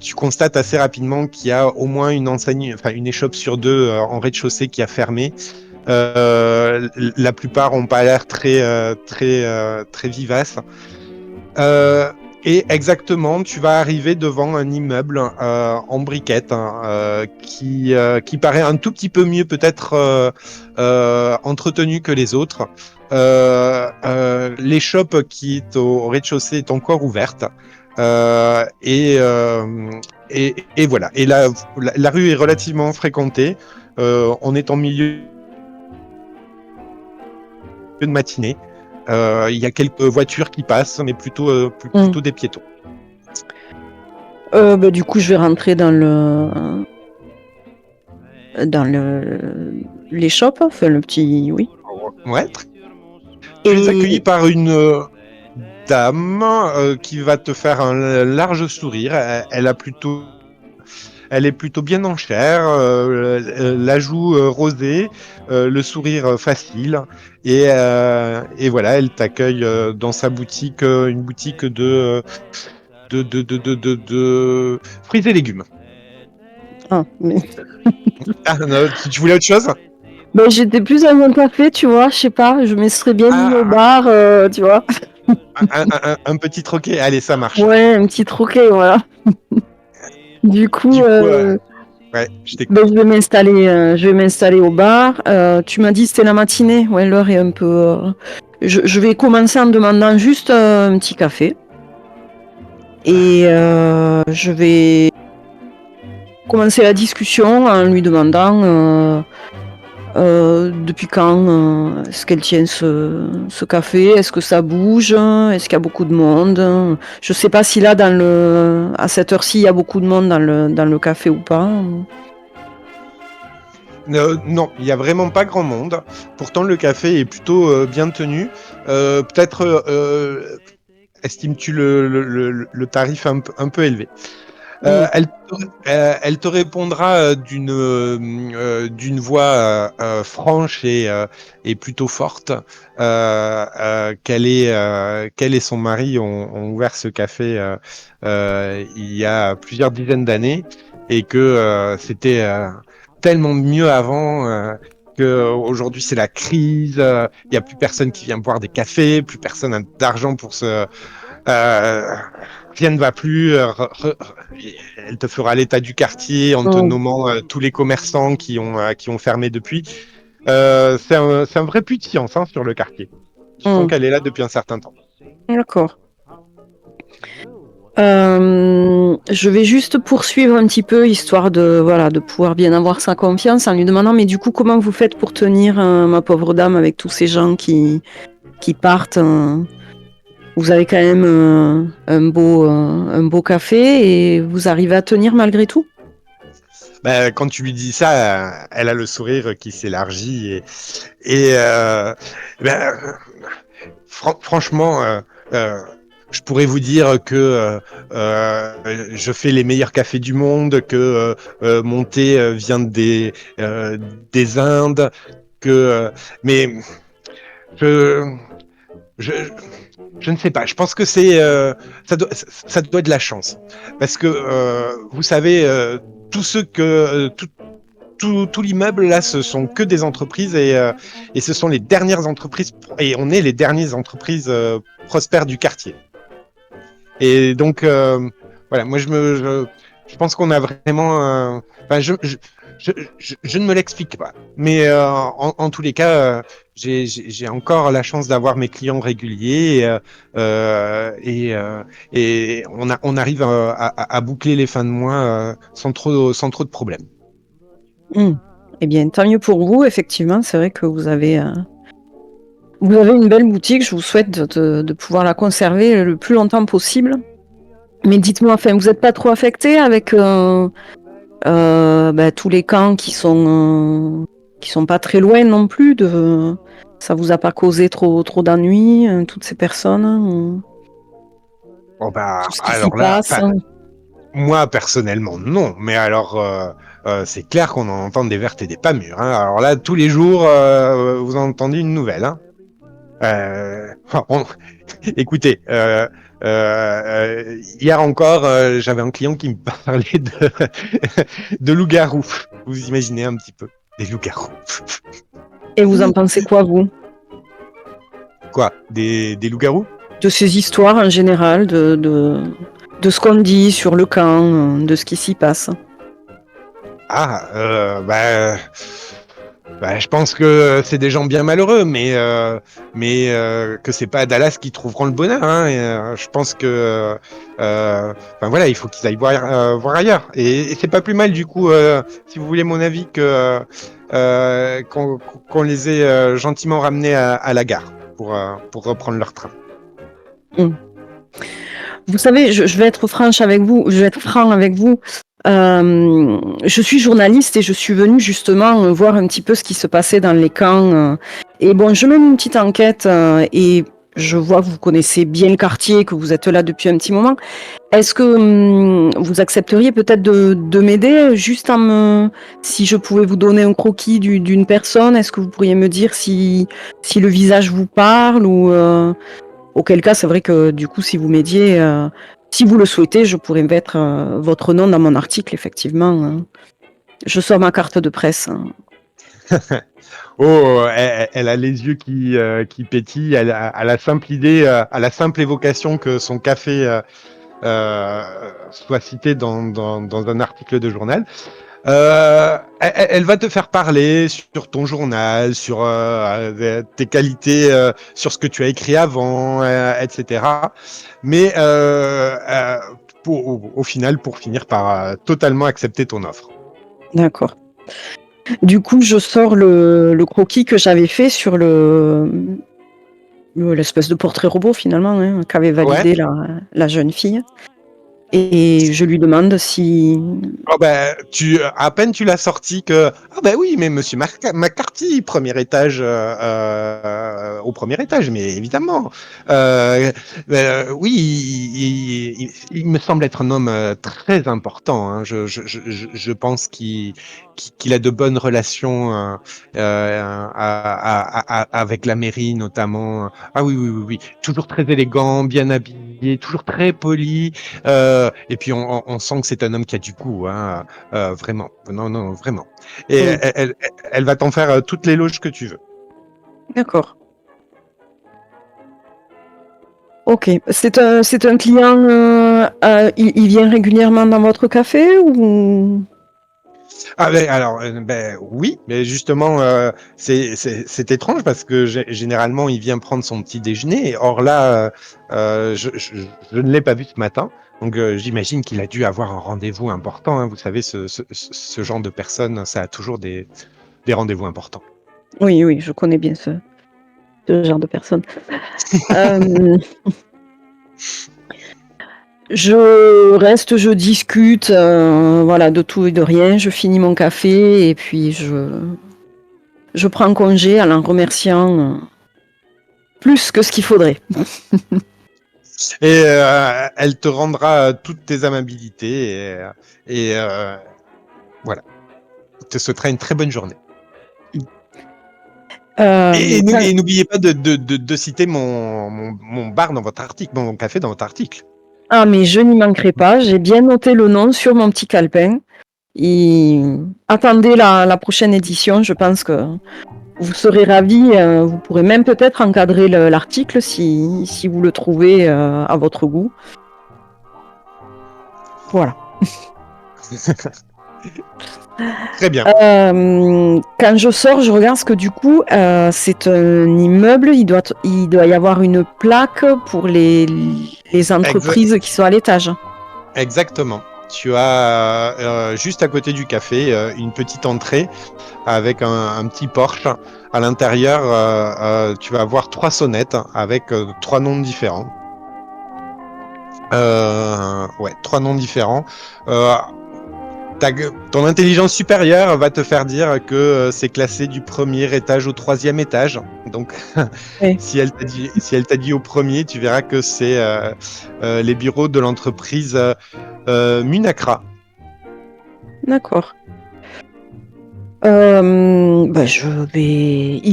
tu constates assez rapidement qu'il y a au moins une enseigne, enfin une échoppe sur deux en rez-de-chaussée qui a fermé. La plupart n'ont pas l'air très vivaces. Euh, et exactement, tu vas arriver devant un immeuble en briquettes hein, qui paraît un tout petit peu mieux peut-être entretenu que les autres. L'échoppe qui est au rez-de-chaussée est encore ouverte. Euh, et, euh, et voilà. Et la rue est relativement fréquentée. On est en milieu de matinée. Il y a quelques voitures qui passent, mais Mhm. plutôt des piétons. Bah, du coup, je vais rentrer dans l'échoppe, enfin le petit, oui. Ouais. Tu es accueilli Et par une dame qui va te faire un large sourire. Elle est plutôt bien en chair, la joue rosée, le sourire facile. Et voilà, elle t'accueille dans sa boutique, une boutique de fruits et légumes. ah, mais Ah, non, tu voulais autre chose? ben, j'étais plus à mon café, tu vois, je sais pas, je me serais bien mis au Ah, bar, tu vois. un petit troquet. Allez, ça marche. Ouais, un petit troquet, voilà. Du coup, Du coup, ouais, je t'écoute. ben, je vais m'installer au bar. Tu m'as dit que c'était la matinée, ouais, l'heure est un peu. Je vais commencer en demandant juste un petit café et je vais commencer la discussion en lui demandant depuis quand est-ce qu'elle tient ce café? Est-ce que ça bouge? Est-ce qu'il y a beaucoup de monde? Je sais pas si là, à cette heure-ci, il y a beaucoup de monde dans le café ou pas. Non, il n'y a vraiment pas grand monde. Pourtant, le café est plutôt bien tenu. Peut-être estimes-tu le tarif un peu élevé. Oui. Elle te répondra d'une voix franche et plutôt forte qu'elle et son mari ont ouvert ce café il y a plusieurs dizaines d'années et que c'était tellement mieux avant. Qu'aujourd'hui c'est la crise, il n'y a plus personne qui vient boire des cafés, plus personne n'a d'argent pour rien ne va plus. Elle te fera l'état du quartier en te Mm. nommant tous les commerçants qui ont fermé depuis. C'est un vrai puits de science hein, sur le quartier. Tu sens Mm. qu'elle est là depuis un certain temps. D'accord. Je vais juste poursuivre un petit peu, histoire de pouvoir bien avoir sa confiance en lui demandant, mais du coup, comment vous faites pour tenir, ma pauvre dame, avec tous ces gens qui partent? Vous avez quand même un beau café et vous arrivez à tenir malgré tout? Ben, quand tu lui dis ça, elle a le sourire qui s'élargit et ben, franchement, euh, je pourrais vous dire que je fais les meilleurs cafés du monde, que mon thé vient des Indes, que mais je je, je ne sais pas. Je pense que ça doit être de la chance. Parce que, vous savez, tous ceux que, tout l'immeuble là, ce sont que des entreprises et ce sont les dernières entreprises et on est les dernières entreprises prospères du quartier. Et donc voilà, moi je pense qu'on a vraiment, enfin je ne me l'explique pas, mais en tous les cas, j'ai encore la chance d'avoir mes clients réguliers et on arrive à boucler les fins de mois sans trop de problèmes. Hmm. Eh bien, tant mieux pour vous, effectivement. C'est vrai que vous avez une belle boutique. Je vous souhaite de pouvoir la conserver le plus longtemps possible. Mais dites-moi, enfin, vous n'êtes pas trop affecté avec tous les camps qui sont pas très loin non plus ça vous a pas causé trop d'ennuis, toutes ces personnes, Bon bah tout ce qui s'y alors là, passe. moi personnellement non, mais alors c'est clair qu'on en entend des vertes et des pas mûres, hein. Alors là, tous les jours, vous en entendez une nouvelle, hein. Euh, on- Écoutez, hier encore, j'avais un client qui me parlait de loups-garous. Vous imaginez un petit peu des loups-garous. Et vous en pensez quoi, vous, Quoi? Des loups-garous? de ces histoires en général, de ce qu'on dit sur le camp, de ce qui s'y passe? Ah, je pense que c'est des gens bien malheureux, mais que c'est pas à Dallas qu'ils trouveront le bonheur, hein. Et, je pense que, enfin voilà, il faut qu'ils aillent voir ailleurs. Et c'est pas plus mal du coup, si vous voulez mon avis, que qu'on les ait gentiment ramenés à la gare pour reprendre leur train. Hmm. Vous savez, je vais être franche avec vous, je vais être franc avec vous. Je suis journaliste et je suis venue justement voir un petit peu ce qui se passait dans les camps. Et bon, je mène une petite enquête et je vois que vous connaissez bien le quartier, que vous êtes là depuis un petit moment. Est-ce que vous accepteriez peut-être de m'aider juste si je pouvais vous donner un croquis d'une personne, est-ce que vous pourriez me dire si le visage vous parle ou auquel cas, c'est vrai que du coup, si vous m'aidiez, si vous le souhaitez, je pourrais mettre votre nom dans mon article, effectivement. Je sors ma carte de presse. Oh, elle a les yeux qui pétillent, à la simple idée, à la simple évocation que son café soit cité dans un article de journal. Elle va te faire parler sur ton journal, sur tes qualités, sur ce que tu as écrit avant, etc. Mais au final, pour finir par totalement accepter ton offre. D'accord. Du coup, je sors le croquis que j'avais fait sur l'espèce de portrait robot, finalement, hein, qu'avait Ouais. validé la jeune fille. Et je lui demande si... Oh ben, à peine tu l'as sorti que ah ben oui, mais Monsieur McCarthy, premier étage, au premier étage, mais évidemment. Oui, il me semble être un homme très important, hein. Je pense qu'il a de bonnes relations avec la mairie notamment. Ah oui, oui, oui, oui, toujours très élégant, bien habillé, toujours très poli. Et puis on sent que c'est un homme qui a du goût, hein, vraiment. Non, non, vraiment. Et Oui, elle va t'en faire toutes les loges que tu veux. d'accord. Ok. C'est un client, il vient régulièrement dans votre café ou... Ah ben, alors, ben, oui, mais justement, c'est étrange parce que généralement, il vient prendre son petit déjeuner. Or là, je ne l'ai pas vu ce matin. Donc, j'imagine qu'il a dû avoir un rendez-vous important, hein. Vous savez, ce genre de personnes, ça a toujours des rendez-vous importants. Oui, oui, je connais bien ce genre de personne. Euh, je reste, je discute, voilà, de tout et de rien. Je finis mon café et puis je prends congé en remerciant plus que ce qu'il faudrait. Et elle te rendra toutes tes amabilités et voilà. Je te souhaiterai une très bonne journée. Et n'oubliez pas de citer mon bar dans votre article, mon café dans votre article. Ah, mais je n'y manquerai pas. J'ai bien noté le nom sur mon petit calepin. Attendez la prochaine édition. Je pense que vous serez ravis. Vous pourrez même peut-être encadrer l'article si vous le trouvez à votre goût. Voilà. Très bien. Quand je sors, je regarde ce que du coup, c'est un immeuble. Il doit y avoir une plaque pour les entreprises qui sont à l'étage. Exactement. Tu as juste à côté du café une petite entrée avec un petit porche. À l'intérieur, tu vas avoir 3 sonnettes avec 3 noms différents. Ouais, 3 noms différents. Ton intelligence supérieure va te faire dire que c'est classé du 1er étage au 3e étage. Donc, Oui. si elle t'a dit au premier, tu verras que c'est les bureaux de l'entreprise Munacra. D'accord. Il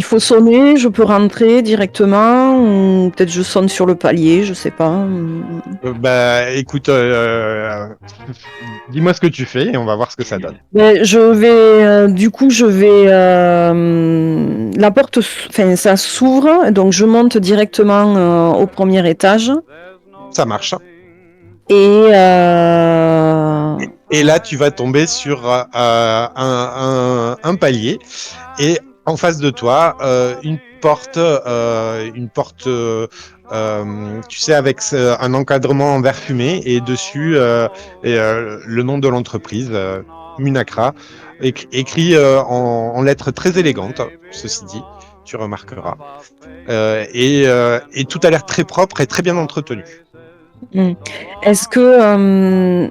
faut sonner, je peux rentrer directement, ou peut-être je sonne sur le palier, je sais pas. Écoute, dis-moi ce que tu fais et on va voir ce que ça donne. La porte, ça s'ouvre, donc je monte directement au premier étage. Ça marche. Et là, tu vas tomber sur un palier et en face de toi, une porte, tu sais, avec un encadrement en verre fumé et dessus le nom de l'entreprise, Munacra, écrit en lettres très élégantes, ceci dit, tu remarqueras. Et tout a l'air très propre et très bien entretenu. Est-ce que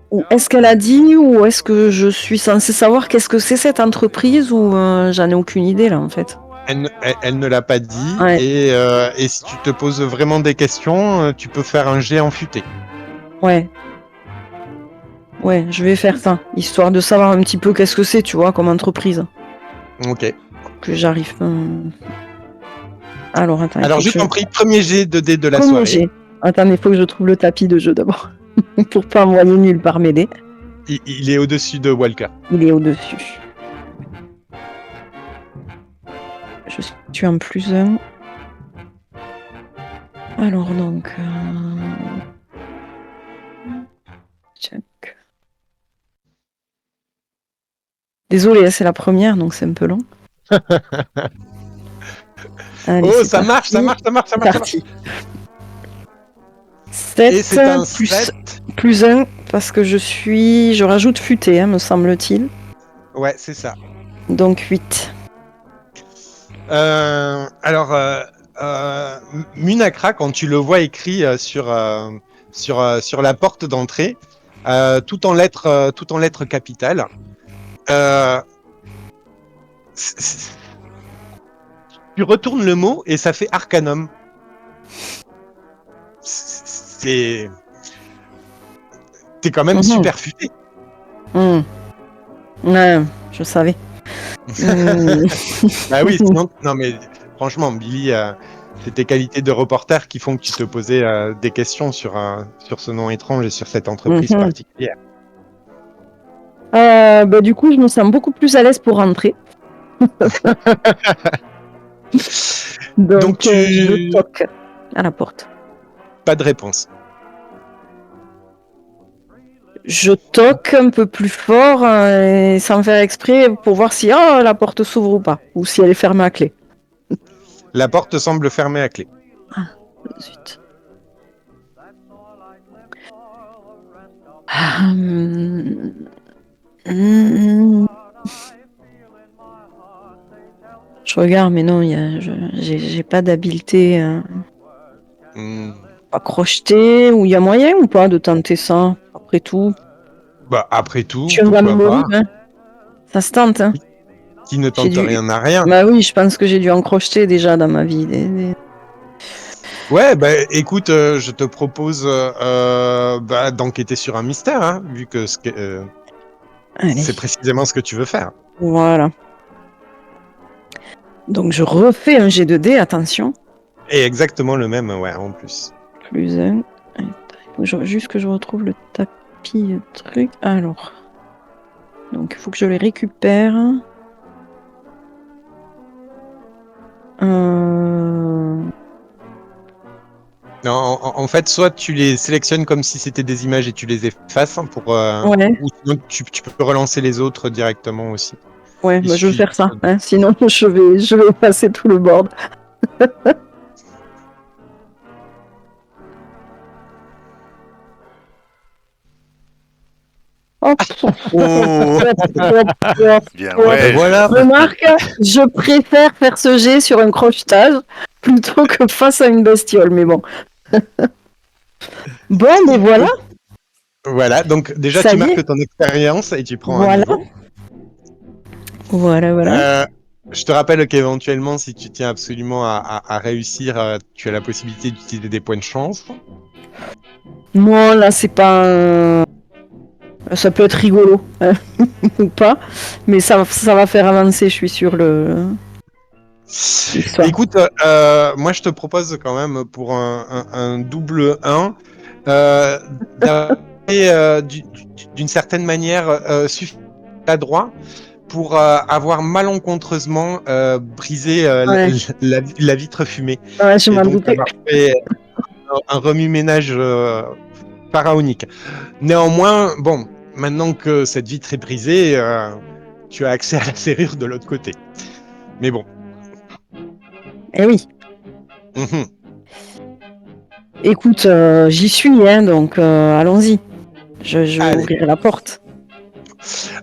ou est-ce qu'elle a dit, ou est-ce que je suis censée savoir qu'est-ce que c'est cette entreprise, ou j'en ai aucune idée là en fait. Elle ne l'a pas dit, Ouais. et si tu te poses vraiment des questions, tu peux faire un jet en futé. Ouais, je vais faire ça, histoire de savoir un petit peu qu'est-ce que c'est, tu vois, comme entreprise. Ok. Que j'arrive. Alors, attends. Alors, je t'en prie, premier jet de dés de la soirée. Attends, il faut que je trouve le tapis de jeu d'abord. Pour pas envoyer nulle part m'aider. Il est au-dessus de Walker. Il est au-dessus. Je suis en +1. Alors, donc. Check. Désolé, c'est la première, donc c'est un peu long. Allez, ça marche. Parti. 7 et c'est un plus 1, parce que je rajoute futé, me semble-t-il. Ouais, c'est ça. Donc 8. Alors, Munacra, quand tu le vois écrit sur la porte d'entrée, tout en lettres capitales, tu retournes le mot et ça fait Arcanum. T'es quand même super futé. Ouais, je savais. Bah oui, sinon, non mais franchement, Billy, c'est tes qualités de reporter qui font que tu te posais des questions sur ce nom étrange et sur cette entreprise particulière. Du coup, je me sens beaucoup plus à l'aise pour rentrer. Donc je toque à la porte. Pas de réponse. Je toque un peu plus fort sans faire exprès pour voir si la porte s'ouvre ou pas, ou si elle est fermée à clé. La porte semble fermée à clé. Ah, zut. Je regarde, mais non, j'ai pas d'habileté à crocheter, ou il y a moyen ou pas de tenter ça, après tout. Bah, après tout, tu pourquoi pas. Hein. Ça se tente, hein. Qui ne tente rien n'a rien. Bah oui, je pense que j'ai dû en crocheter déjà dans ma vie. Ouais, bah écoute, je te propose d'enquêter sur un mystère, hein, vu que c'est précisément ce que tu veux faire. Voilà. Donc je refais un G2D, attention. Et exactement le même, ouais, en plus. Plus 1. Juste que je retrouve le tapis truc. Alors. Donc il faut que je les récupère. Non, en fait, soit tu les sélectionnes comme si c'était des images et tu les effaces, Ouais, ou sinon tu peux relancer les autres directement aussi. ouais, Il bah, je vais suffit. faire ça. Hein, sinon, je vais passer tout le board. Hop. Oh, bien, ouais. voilà. Remarque, je préfère faire ce jet sur un crochetage plutôt que face à une bestiole, mais bon. Bon, mais voilà, Voilà, donc déjà ça tu y est. marques ton expérience et tu prends un Voilà, niveau. voilà. Je te rappelle qu'éventuellement, si tu tiens absolument à réussir, tu as la possibilité d'utiliser des points de chance. Moi, là, c'est pas un... Ça peut être rigolo, hein, ou pas, mais ça va faire avancer, je suis sûr, l'histoire. Écoute, moi je te propose quand même pour un double 1 d'avoir d'une certaine manière suffisamment adroit pour avoir malencontreusement brisé Ouais, la vitre fumée ouais, je et m'en donc doutais. avoir fait un remue-ménage pharaonique. Néanmoins, bon, maintenant que cette vitre est brisée, tu as accès à la serrure de l'autre côté. Mais bon. Eh oui. Mhm. Écoute, j'y suis, hein, donc allons-y. Je vais Allez. ouvrir la porte.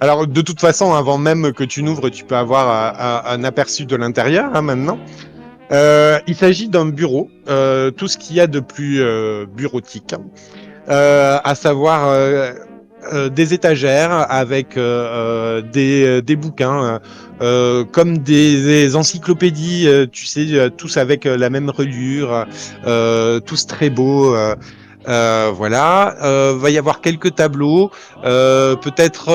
Alors, de toute façon, avant même que tu n'ouvres, tu peux avoir un aperçu de l'intérieur, hein, maintenant. Il s'agit d'un bureau, tout ce qu'il y a de plus bureautique, hein. À savoir des étagères avec des bouquins, comme des encyclopédies, tu sais, tous avec la même reliure, tous très beaux. Voilà, va y avoir quelques tableaux, peut-être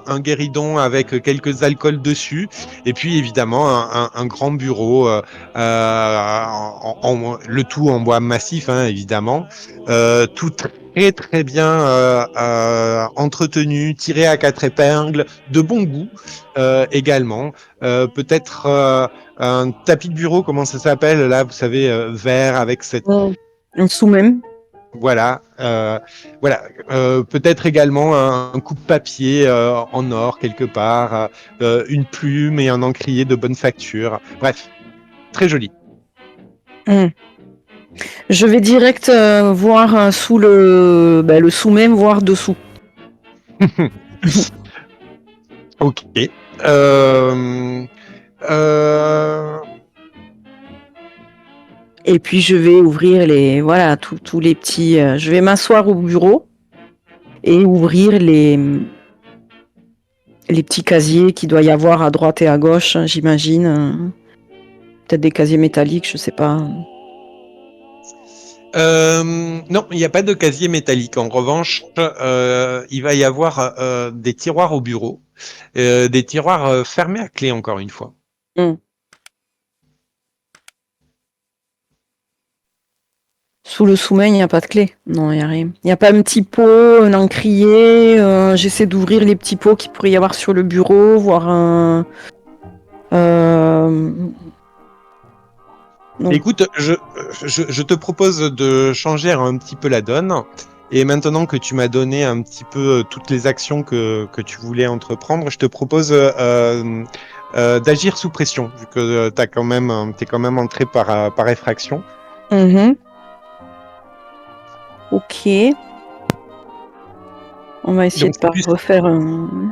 un guéridon avec quelques alcools dessus, et puis évidemment un grand bureau, le tout en bois massif, hein, évidemment, tout très bien entretenu, tiré à quatre épingles, de bon goût également. Peut-être un tapis de bureau, comment ça s'appelle là, vous savez, vert avec cette En dessous même. voilà, voilà. Peut-être également un coupe-papier en or quelque part, une plume et un encrier de bonne facture. Bref, très joli. Hmm. Je vais direct voir sous le sous même, voir dessous. Ok. Euh, euh, Et puis je vais ouvrir tous les petits. Je vais m'asseoir au bureau et ouvrir les petits casiers qu'il doit y avoir à droite et à gauche, hein, j'imagine. Peut-être des casiers métalliques, je sais pas. non, il n'y a pas de casier métallique. En revanche, il va y avoir des tiroirs au bureau, des tiroirs fermés à clé encore une fois. Hmm. Sous le sous-main, il n'y a pas de clé. Non, il n'y a rien. Il n'y a pas un petit pot, un encrier. J'essaie d'ouvrir les petits pots qu'il pourrait y avoir sur le bureau, voir un. Non. Écoute, je te propose de changer un petit peu la donne. Et maintenant que tu m'as donné un petit peu toutes les actions que tu voulais entreprendre, je te propose d'agir sous pression, vu que t'es quand même entré par effraction. Mhm. Ok. On va essayer Donc de pas refaire un.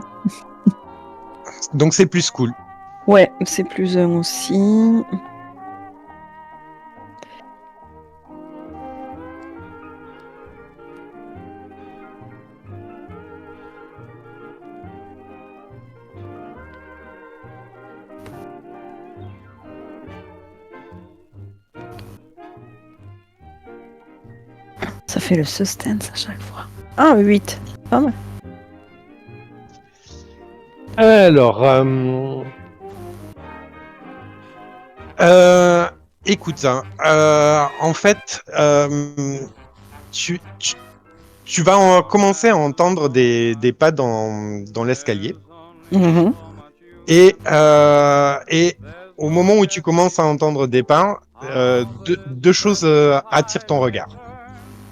donc c'est plus cool. Ouais, c'est plus un aussi. Ça fait le suspense à chaque fois. Ah, 8. Pas mal. Alors, écoute, hein, en fait, tu, tu, tu vas commencer à entendre des pas dans l'escalier. Mhm. Et au moment où tu commences à entendre des pas, deux choses attirent ton regard.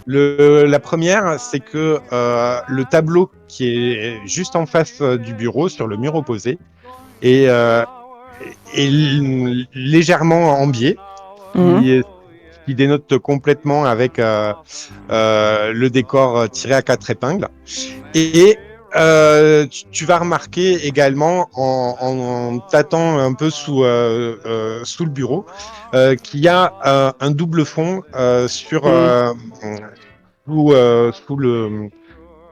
La première, c'est que le tableau qui est juste en face du bureau, sur le mur opposé, est, légèrement en biais, Mhm. qui dénote complètement avec le décor tiré à quatre épingles. Et tu vas remarquer également en tâtant un peu sous le bureau qu'il y a un double fond Mhm. sous le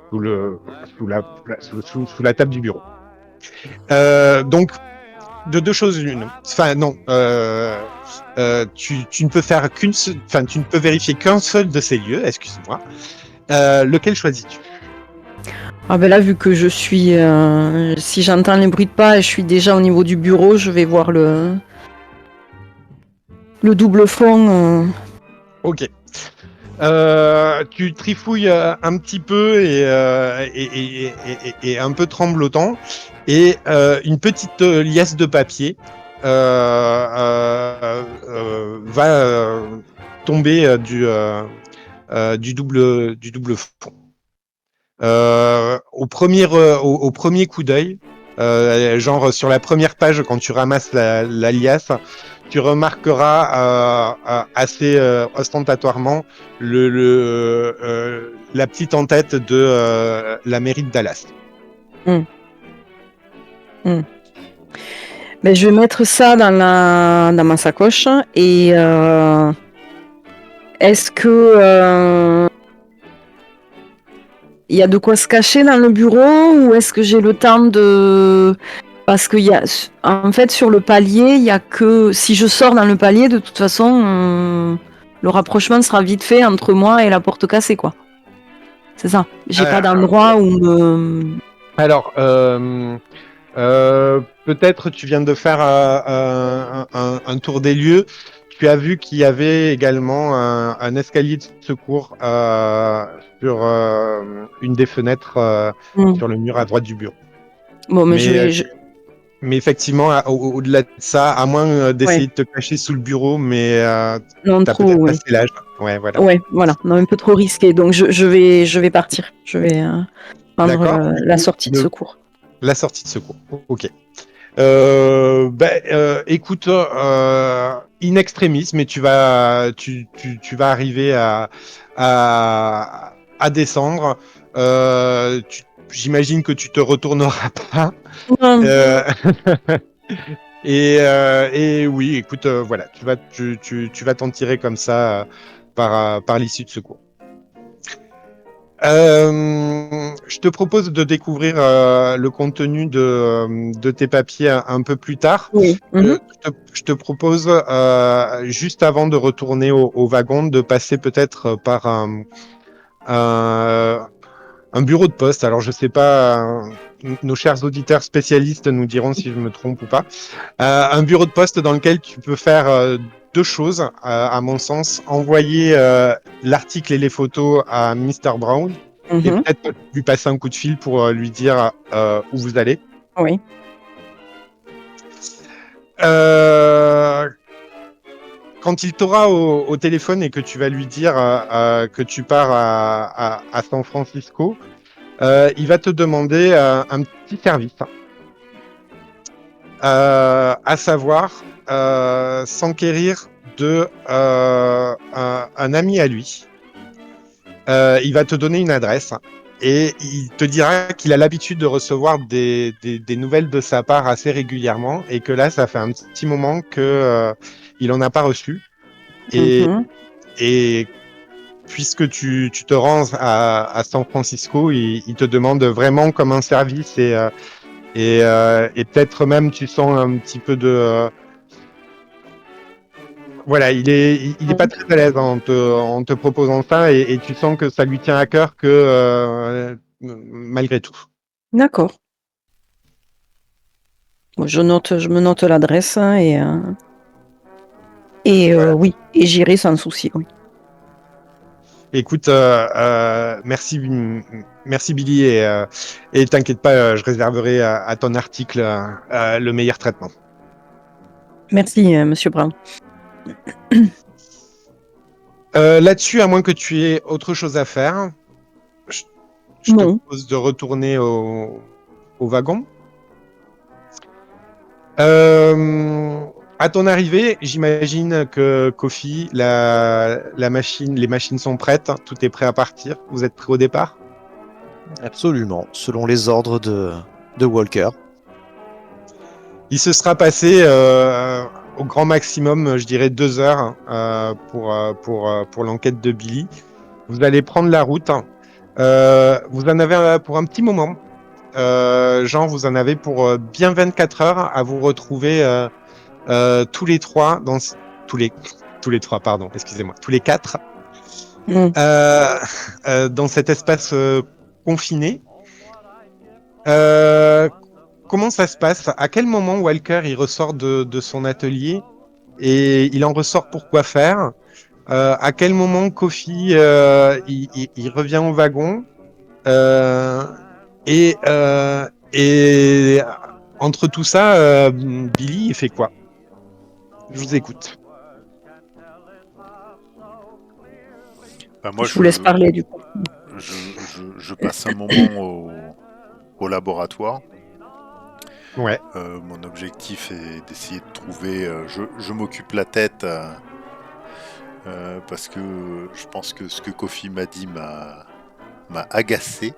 sous le sous la table du bureau. Donc de deux choses l'une. Enfin non, tu ne peux faire enfin tu ne peux vérifier qu'un seul de ces lieux. Excuse-moi. Lequel choisis-tu? Ah ben là, vu que je suis, si j'entends les bruits de pas et je suis déjà au niveau du bureau, je vais voir le double fond. Ok. Tu trifouilles un petit peu et un peu tremblotant, et une petite liasse de papier va tomber du double fond. Au premier coup d'œil, genre sur la première page, quand tu ramasses la liasse, tu remarqueras assez ostentatoirement la petite en-tête de la mairie de Dallas. Hmm. Hmm. Ben, je vais mettre ça dans ma sacoche. Et est-ce que il y a de quoi se cacher dans le bureau, ou est-ce que j'ai le temps de... Parce que en fait, sur le palier, il y a que... Si je sors dans le palier, de toute façon, le rapprochement sera vite fait entre moi et la porte cassée, quoi. C'est ça. J'ai pas d'endroit où me... Alors, peut-être tu viens de faire un tour des lieux. Tu as vu qu'il y avait également un escalier de secours sur une des fenêtres Hmm. sur le mur à droite du bureau. Bon, mais je Mais, vais... mais effectivement, au-delà de ça, à moins Ouais, d'essayer de te cacher sous le bureau, mais non, t'as trop, peut-être oui. passé l'âge. Ouais, voilà. Ouais, voilà, non, un peu trop risqué. Donc je vais partir. Je vais prendre D'accord. Du la coup, sortie de secours. la sortie de secours. Ok. Écoute, in extremis, mais tu vas arriver à descendre. J'imagine que tu te retourneras pas. Non. Euh, et oui, écoute, voilà, tu vas t'en tirer comme ça par l'issue de secours. Je te propose de découvrir le contenu de tes papiers un peu plus tard. Oui. Mhm. Je te propose, juste avant de retourner au wagon, de passer peut-être par un, un bureau de poste. Alors, je sais pas, nos chers auditeurs spécialistes nous diront si je me trompe ou pas. Un bureau de poste dans lequel tu peux faire deux choses, à mon sens. Envoyer l'article et les photos à Mr. Brown, et Mhm. peut-être lui passer un coup de fil pour lui dire où vous allez. Oui. Euh, Quand il t'aura au téléphone et que tu vas lui dire que tu pars à San Francisco, il va te demander un petit service, à savoir s'enquérir de un ami à lui. Il va te donner une adresse et il te dira qu'il a l'habitude de recevoir des nouvelles de sa part assez régulièrement, et que là, ça fait un petit moment que il en a pas reçu. Et, Mhm. et puisque tu te rends à San Francisco, il te demande vraiment comme un service, et peut-être même tu sens un petit peu de voilà, il est pas très à l'aise en te proposant ça, et tu sens que ça lui tient à cœur, que malgré tout. D'accord. Bon, je me note l'adresse hein, Voilà. oui, et j'irai sans souci. Oui. Écoute, merci, merci Billy, et t'inquiète pas, je réserverai à ton article le meilleur traitement. Merci, Monsieur Brown. Là-dessus, à moins que tu aies autre chose à faire, je, je te Non. propose de retourner au wagon. À ton arrivée, j'imagine que Kofi, la machine, les machines sont prêtes, tout est prêt à partir. Vous êtes prêts au départ? Absolument, selon les ordres de Walker. Il se sera passé au grand maximum, je dirais 2 heures pour l'enquête de Billy. Vous allez prendre la route. Vous en avez pour un petit moment. Genre, vous en avez pour bien 24 heures à vous retrouver tous les trois tous les trois, pardon, excusez-moi, tous les quatre Mm. dans cet espace confiné. Euh, Comment ça se passe? À quel moment Walker il ressort de son atelier et il en ressort pour quoi faire? À quel moment Kofi il revient au wagon? Euh, et entre tout ça, Billy il fait quoi? Je vous écoute. Bah, moi, Je vous laisse parler du coup. je passe un moment au laboratoire. Ouais. Mon objectif est d'essayer de trouver. Je m'occupe la tête parce que je pense que ce que Kofi m'a dit m'a agacé.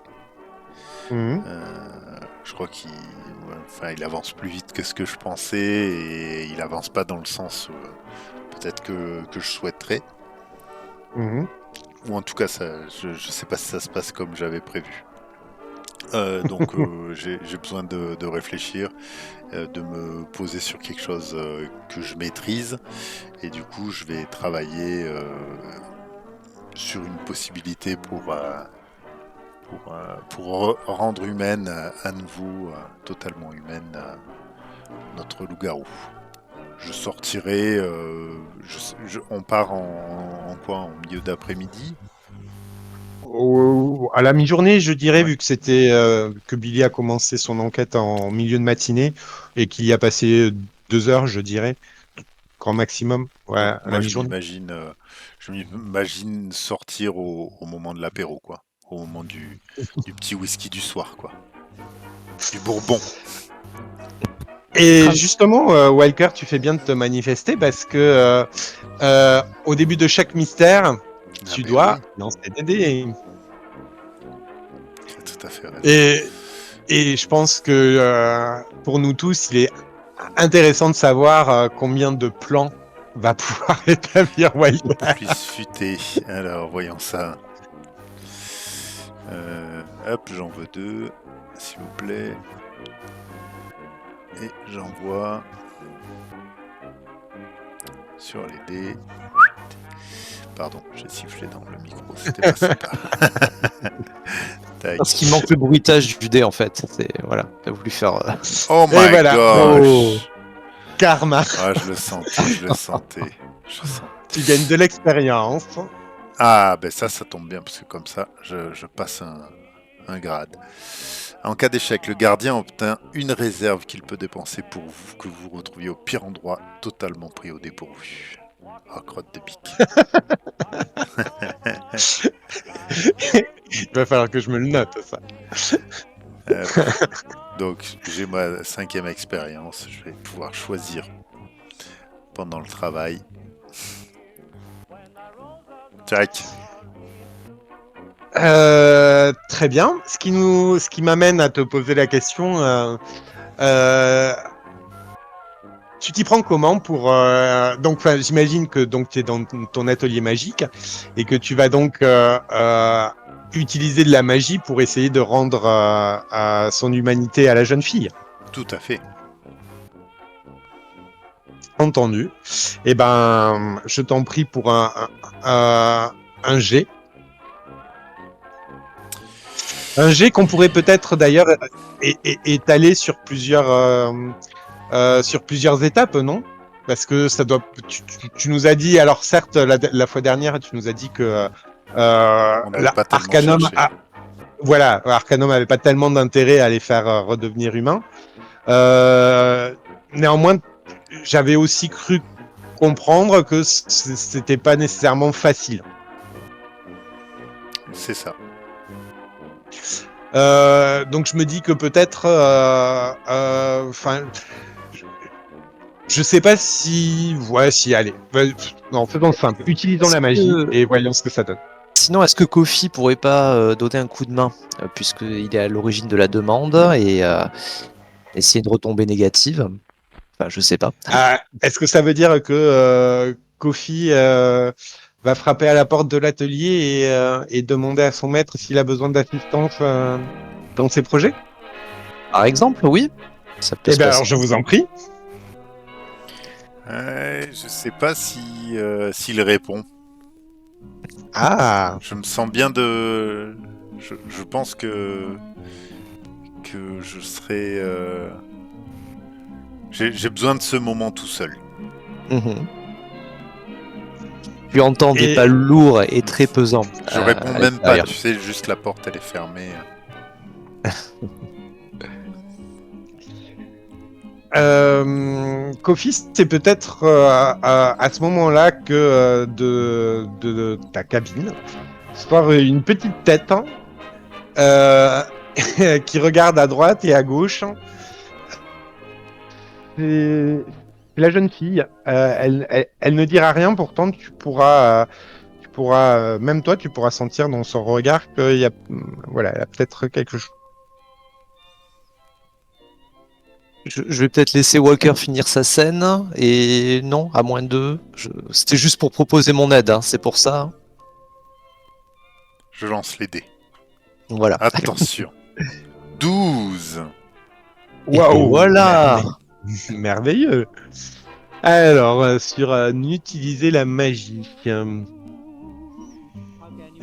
Mhm. Je crois il avance plus vite que ce que je pensais et il avance pas dans le sens peut-être que je souhaiterais. Mhm. Ou en tout cas, je sais pas si ça se passe comme j'avais prévu. Donc j'ai besoin de réfléchir, de me poser sur quelque chose que je maîtrise. Et du coup, je vais travailler sur une possibilité pour rendre humaine à nouveau, totalement humaine, notre loup-garou. Je sortirai, on part en quoi? En milieu d'après-midi? À la mi-journée, je dirais, Ouais. vu que c'était que Billy a commencé son enquête en milieu de matinée et qu'il y a passé 2 heures, je dirais, grand maximum. Ouais, Donc à la moi mi-journée. je m'imagine sortir au moment de l'apéro, quoi. Au moment du petit whisky du soir, quoi. Du bourbon. Et justement, Walker, tu fais bien de te manifester parce que au début de chaque mystère, Ah tu ben dois oui, lancer des dés. tu as tout à fait raison. Et je pense que pour nous tous, il est intéressant de savoir combien de plans va pouvoir établir Walker. Plus futé. Alors, voyons ça. Hop, j'en veux 2, s'il vous plaît. Et j'envoie sur les dés. Pardon, j'ai sifflé dans le micro, c'était pas sympa. Tac. Parce qu'il manque le bruitage du dé en fait. Voilà, t'as voulu faire. Oh Et my voilà. gosh! Oh. Karma. Ah, je le sentais, je le sentais. Tu gagnes de l'expérience. Ah, ben ça tombe bien, parce que comme ça, je passe un grade. En cas d'échec, le gardien obtient une réserve qu'il peut dépenser pour vous, que vous retrouviez au pire endroit, totalement pris au dépourvu. Ah, crotte de pique. Il va falloir que je me le note, ça. Euh, donc, j'ai ma 5e expérience, je vais pouvoir choisir pendant le travail. Tac. Très bien. Ce qui m'amène à te poser la question. Tu t'y prends comment pour donc j'imagine que donc tu es dans ton atelier magique et que tu vas donc utiliser de la magie pour essayer de rendre son humanité à la jeune fille. Tout à fait. Entendu. Eh ben, je t'en prie pour un jet. Un jet qu'on pourrait peut-être d'ailleurs étaler sur sur plusieurs étapes, non? Parce que ça doit. Tu nous as dit, alors certes, la fois dernière, tu nous as dit que On n'avait pas tellement Arcanum, cherché. voilà, Arcanum avait pas tellement d'intérêt à les faire redevenir humains. Néanmoins, j'avais aussi cru comprendre que c'était pas nécessairement facile. C'est ça. Donc je me dis que peut-être, je sais pas si, ouais, si, allez, non, faisons simple, utilisons la magie et voyons ce que ça donne. Sinon, est-ce que Kofi pourrait pas donner un coup de main, puisqu'il est à l'origine de la demande et essayer de retomber négative? Enfin, je sais pas. Est-ce que ça veut dire que Kofi va frapper à la porte de l'atelier et demander à son maître s'il a besoin d'assistance dans ses projets? Par exemple, oui. Ça peut Eh se bien, passer. alors je vous en prie. Je sais pas si s'il répond. Ah, Je me sens bien de. Je pense que je serai. J'ai besoin de ce moment tout seul. Mhm. Tu entends des Et- pas lourds et très pesants. Je réponds à même pas. l'extérieur. Tu sais, juste la porte elle est fermée. Kofi, c'est peut-être à ce moment-là que de ta cabine sort une petite tête euh, qui regarde à droite et à gauche. C'est la jeune fille. Elle ne dira rien, pourtant même toi, tu pourras sentir dans son regard qu'il y a, voilà, elle a peut-être quelque chose. Je vais peut-être laisser Walker finir sa scène. Et non, à moins de. C'était juste pour proposer mon aide, hein, c'est pour ça. Je lance les dés. Voilà. Attention. 12. Et voilà. Merveilleux. Alors, sur n'utiliser la magie.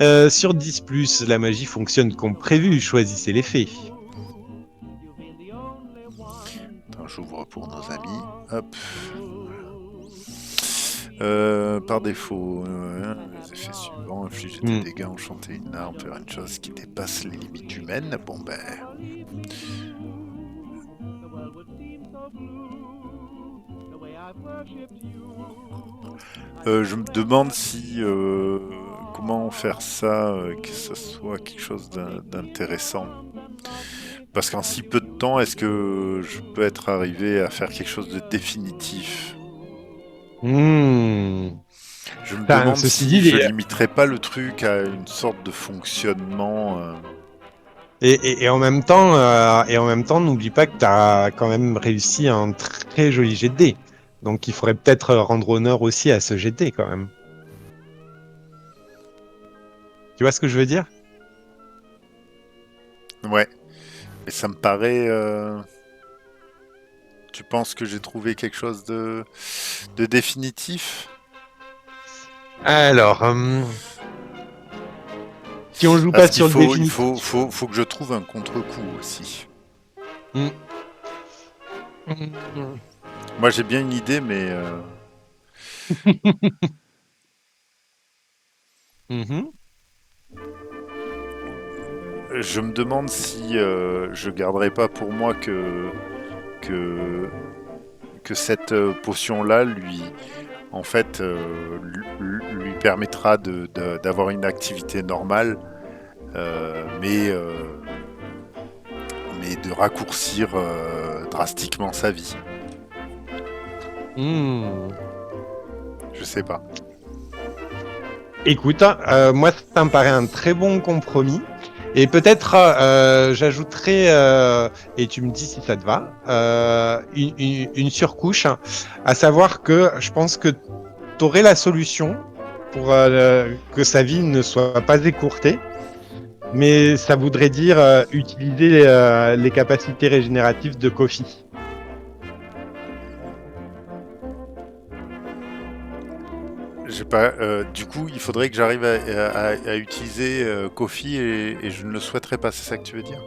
Sur 10+, la magie fonctionne comme prévu. Choisissez l'effet. Attends, j'ouvre pour nos amis. Hop. Par défaut, les effets suivants, infliger des dégâts, enchanter une arme, faire une chose qui dépasse les limites humaines. Bon ben. Je me demande si comment faire ça, que ce soit quelque chose d'intéressant. Parce qu'en si peu de temps, est-ce que je peux être arrivé à faire quelque chose de définitif? Je me demande si je limiterais pas le truc à une sorte de fonctionnement. Et en même temps, n'oublie pas que tu as quand même réussi un très joli jet de dés. Donc il faudrait peut-être rendre honneur aussi à ce jet de dés quand même. Tu vois ce que je veux dire? Ouais. Et ça me paraît. Tu penses que j'ai trouvé quelque chose de définitif? Alors, si on joue pas sur le définitif. faut que je trouve un contre-coup aussi. Moi j'ai bien une idée, mais. Je me demande si je garderai pas pour moi que cette potion-là lui permettra d'avoir une activité normale, mais de raccourcir drastiquement sa vie. Je sais pas. Écoute, moi ça me paraît un très bon compromis. Et peut-être j'ajouterais, et tu me dis si ça te va, une surcouche, à savoir que je pense que tu aurais la solution pour que sa vie ne soit pas écourtée, mais ça voudrait dire utiliser les capacités régénératives de Kofi. J'ai pas. Du coup, il faudrait que j'arrive à utiliser Kofi et je ne le souhaiterais pas. C'est ça que tu veux dire?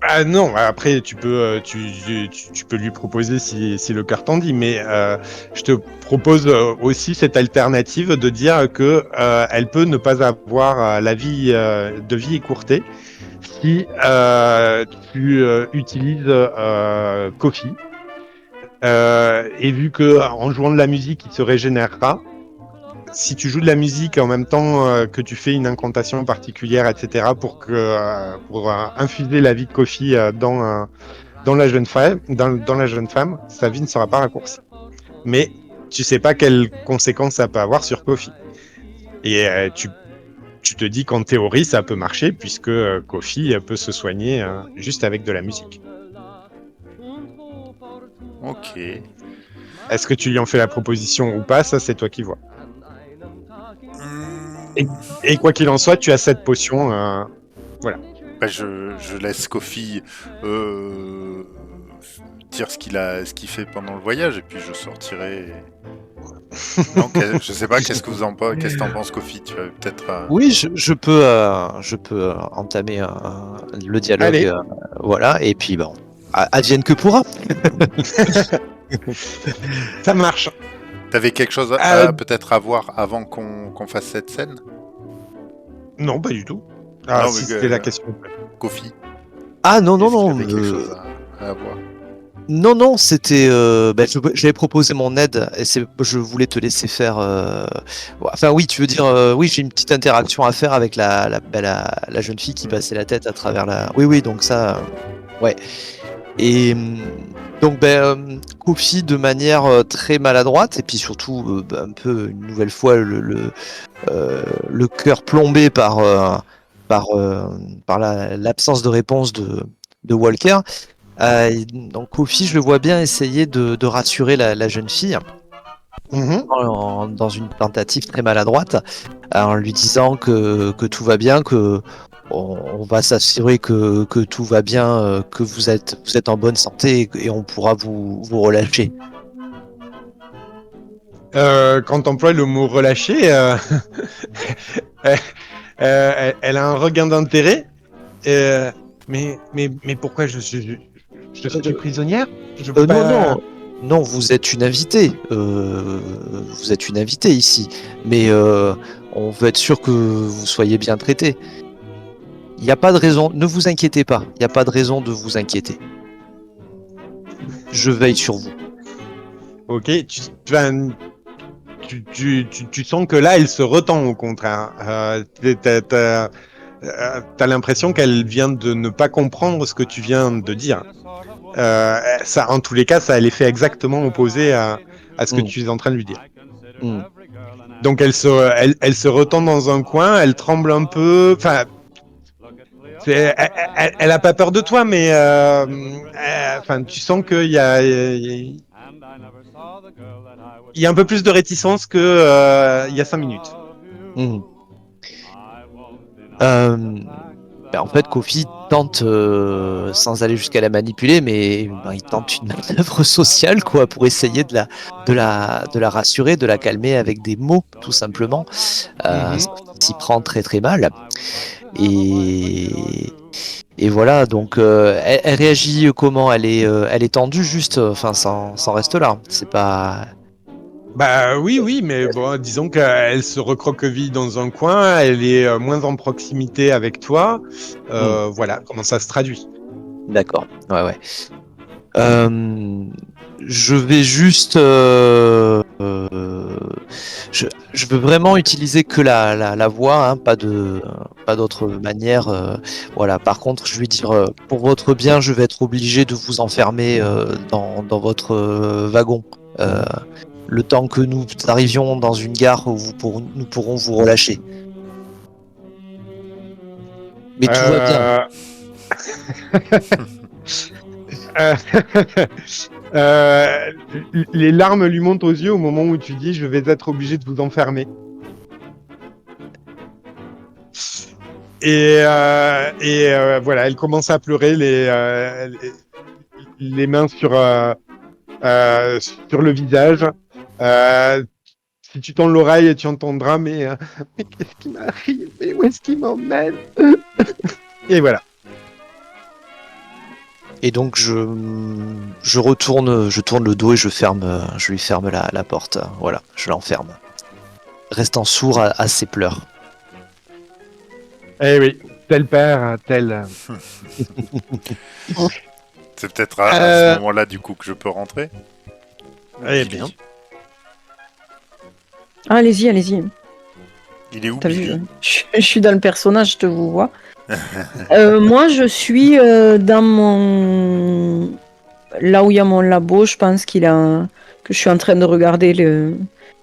Ah non, après tu peux lui proposer si le cœur t'en dit, mais je te propose aussi cette alternative de dire que elle peut ne pas avoir la vie de vie écourtée si tu utilises Kofi. Et vu que en jouant de la musique, il se régénérera, si tu joues de la musique en même temps que tu fais une incantation particulière, etc., pour infuser la vie de Kofi dans la jeune femme, dans la jeune femme, sa vie ne sera pas raccourcie. Mais tu sais pas quelles conséquences ça peut avoir sur Kofi. Et tu te dis qu'en théorie, ça peut marcher puisque Kofi peut se soigner juste avec de la musique. Ok. Est-ce que tu lui en fais la proposition ou pas? Ça, c'est toi qui vois. Et quoi qu'il en soit, tu as cette potion. Voilà. Bah, je laisse Kofi dire ce qu'il fait pendant le voyage et puis je sortirai. Non, je sais pas, qu'est-ce que t'en penses, Kofi? Tu vas peut-être. Oui, je peux entamer le dialogue, Allez. voilà, et puis bon, advienne que pourra. Ça marche. T'avais quelque chose peut-être à voir avant qu'on fasse cette scène? Non, pas du tout. Ah, Non, si mais c'était la question. Kofi, Ah non, non, est-ce qu'il y non, avait quelque chose à voir? non, non, c'était. J'avais proposé mon aide et je voulais te laisser faire. Enfin, oui, tu veux dire. Oui, j'ai une petite interaction à faire avec la jeune fille qui passait la tête à travers la. Oui, oui, donc ça. Ouais. Et donc, Kofi de manière très maladroite et puis surtout un peu une nouvelle fois le cœur plombé par l'absence de réponse de Walker. Donc Kofi, je le vois bien essayer de rassurer la jeune fille Mhm. dans une tentative très maladroite, en lui disant que tout va bien, que on va s'assurer que tout va bien, que vous êtes en bonne santé et on pourra vous relâcher. Quand tu emploies le mot relâcher, elle a un regain d'intérêt. Mais pourquoi je suis prisonnière? Je peux Non, pas. non, non, vous êtes une invitée. Vous êtes une invitée ici. Mais on veut être sûr que vous soyez bien traité. Il n'y a pas de raison, ne vous inquiétez pas. Il n'y a pas de raison de vous inquiéter. Je veille sur vous. Ok, tu sens que là, elle se retend au contraire. T'as l'impression qu'elle vient de ne pas comprendre ce que tu viens de dire. Ça, en tous les cas, ça a l'effet exactement opposé à ce que Mm. tu es en train de lui dire. Mm. Donc elle se retend dans un coin, elle tremble un peu. Enfin, elle a pas peur de toi, mais enfin, tu sens qu'il y a un peu plus de réticence que il y a 5 minutes. Mm. En fait, Kofi tente, sans aller jusqu'à la manipuler, mais il tente une manœuvre sociale, quoi, pour essayer de la rassurer, de la calmer avec des mots, tout simplement. Mhm. S'y prend très très mal. Et voilà, donc elle réagit comment? Elle est tendue juste, enfin, sans reste là. C'est pas. Bah oui, mais bon, disons qu'elle se recroqueville dans un coin, elle est moins en proximité avec toi. Voilà comment ça se traduit. D'accord, ouais, ouais. Je vais juste. Je veux vraiment utiliser que la voix, hein, pas d'autre manière. Voilà. Par contre, je vais dire, pour votre bien, je vais être obligé de vous enfermer dans votre wagon. Le temps que nous arrivions dans une gare où nous pourrons vous relâcher. Mais tout va bien. Euh, euh, les larmes lui montent aux yeux au moment où tu dis je vais être obligé de vous enfermer. Voilà, elle commence à pleurer les mains sur le visage. Si tu tends l'oreille, tu entendras, mais qu'est-ce qui m'arrive? Mais où est-ce qu'il m'emmène? Et voilà. Et donc je tourne le dos et je lui ferme la porte. Voilà, je l'enferme. Restant sourd à ses pleurs. Eh oui, tel père, tel. C'est peut-être à ce moment-là du coup que je peux rentrer. Eh Billy. bien. Allez-y, allez-y. Il est où T'as vu, Billy? je suis dans le personnage, je te vous vois. Moi, je suis dans mon... Là où il y a mon labo, je pense que je suis en train de regarder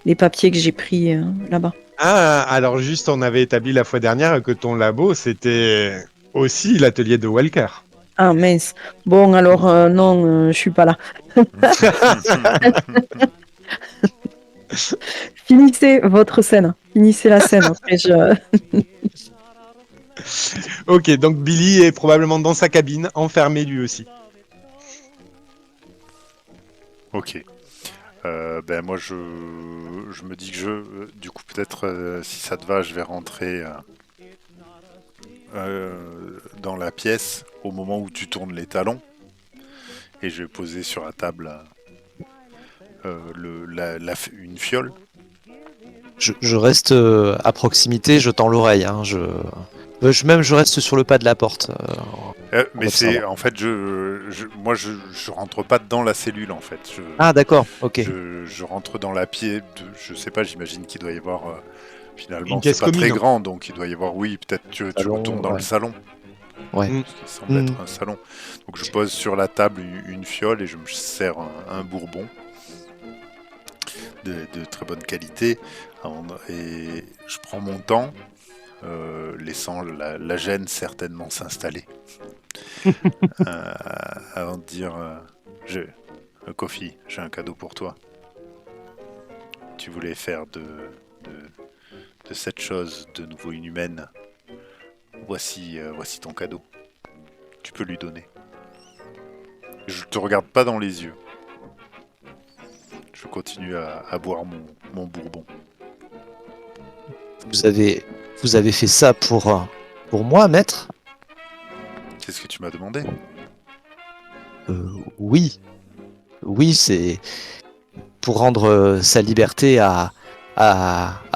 les papiers que j'ai pris là-bas. Ah, alors juste, on avait établi la fois dernière que ton labo, c'était aussi l'atelier de Walker. Ah mince. Bon, alors non, je suis pas là. Finissez votre scène. Finissez la scène. Après, Ok, donc Billy est probablement dans sa cabine, enfermé lui aussi. Ok. Ben moi je me dis que du coup peut-être si ça te va je vais rentrer dans la pièce au moment où tu tournes les talons et je vais poser sur la table une fiole. Je reste à proximité, je tends l'oreille. Hein, je reste sur le pas de la porte. Mais observant. c'est en fait moi je rentre pas dans la cellule en fait. Ah d'accord, ok. Je rentre dans la pièce. Je sais pas, j'imagine qu'il doit y avoir finalement Une c'est pièce pas très commune. grand donc il doit y avoir peut-être tu Salon, retournes dans ouais. le salon. Ouais. Mm. Ce qui semble être un salon. Donc je pose sur la table une fiole et je me sers un bourbon de très bonne qualité. Et je prends mon temps, laissant la gêne certainement s'installer. Avant de dire Kofi, j'ai un cadeau pour toi. Tu voulais faire de cette chose de nouveau inhumaine. Voici ton cadeau. Tu peux lui donner. Je te regarde pas dans les yeux. Je continue à boire mon bourbon. Vous avez fait ça pour moi, maître? Qu'est-ce que tu m'as demandé? Oui. Oui, c'est pour rendre sa liberté à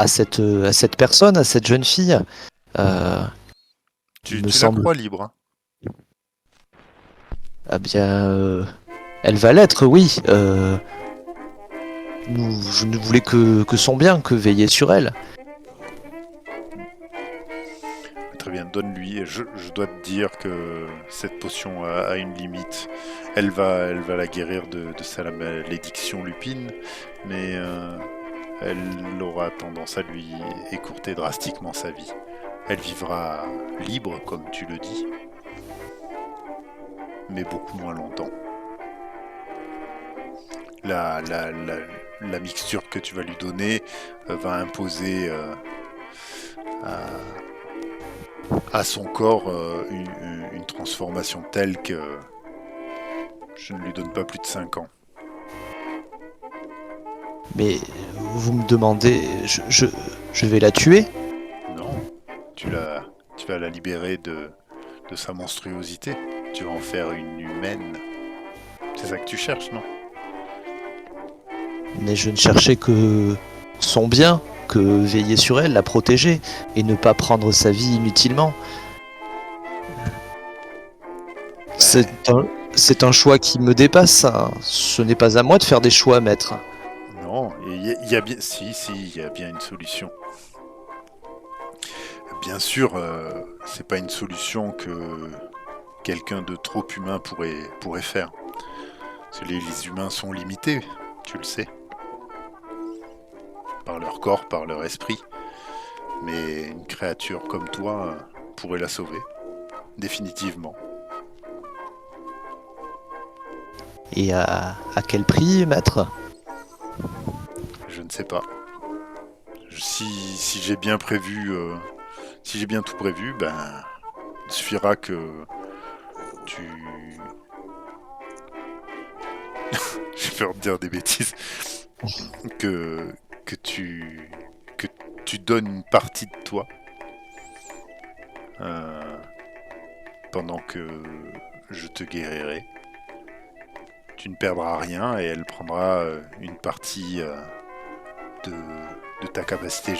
cette personne, à cette jeune fille. Tu Il me la semble. crois libre, hein? Ah bien, elle va l'être, oui. Je ne voulais que son bien, que veiller sur elle. Très bien, donne-lui. Je dois te dire que cette potion a une limite. Elle va la guérir de sa malédiction lupine, mais elle aura tendance à lui écourter drastiquement sa vie. Elle vivra libre, comme tu le dis, mais beaucoup moins longtemps. La mixture que tu vas lui donner va imposer à son corps une transformation telle que je ne lui donne pas plus de 5 ans. Mais vous me demandez, je vais la tuer? Non, tu vas la libérer de sa monstruosité. Tu vas en faire une humaine. C'est ça que tu cherches, non? Mais je ne cherchais que son bien, que veiller sur elle, la protéger, et ne pas prendre sa vie inutilement. C'est un choix qui me dépasse. Hein. Ce n'est pas à moi de faire des choix, maître. Non, il y a bien, si, il y a bien une solution. Bien sûr, c'est pas une solution que quelqu'un de trop humain pourrait faire. Parce que les humains sont limités, tu le sais. Par leur corps, par leur esprit. Mais une créature comme toi pourrait la sauver. Définitivement. Et à quel prix, maître? Je ne sais pas. Si j'ai bien prévu, si j'ai bien tout prévu, ben, il suffira que tu... J'ai peur de dire des bêtises. que tu donnes une partie de toi pendant que je te guérirai. Tu ne perdras rien et elle prendra une partie de ta capacité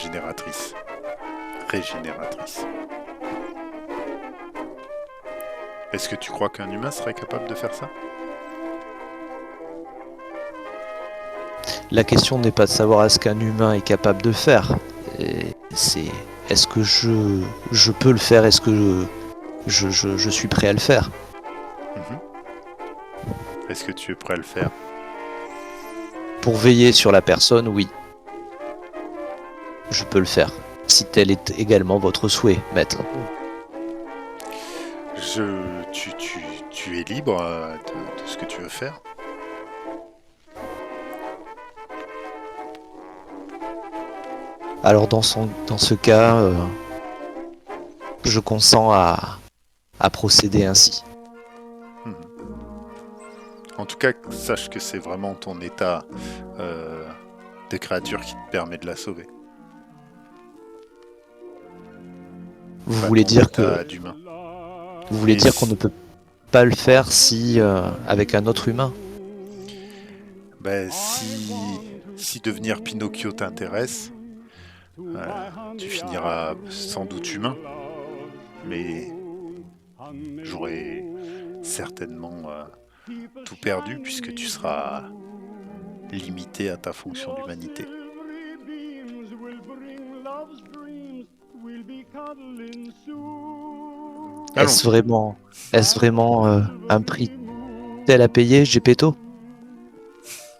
régénératrice. Est-ce que tu crois qu'un humain serait capable de faire ça? La question n'est pas de savoir est-ce qu'un humain est capable de faire. C'est est-ce que je peux le faire, est-ce que je suis prêt à le faire. Mhm. Est-ce que tu es prêt à le faire? Pour veiller sur la personne, oui. Je peux le faire. Si tel est également votre souhait, maître. Tu es libre de ce que tu veux faire. Alors dans ce cas, je consens à procéder ainsi. En tout cas, sache que c'est vraiment ton état de créature qui te permet de la sauver. Vous voulez dire d'humain. Vous voulez dire qu'on ne peut pas le faire si avec un autre humain? Ben, si devenir Pinocchio t'intéresse, tu finiras sans doute humain, mais j'aurai certainement tout perdu puisque tu seras limité à ta fonction d'humanité. Est-ce vraiment un prix tel à payer, Gepetto?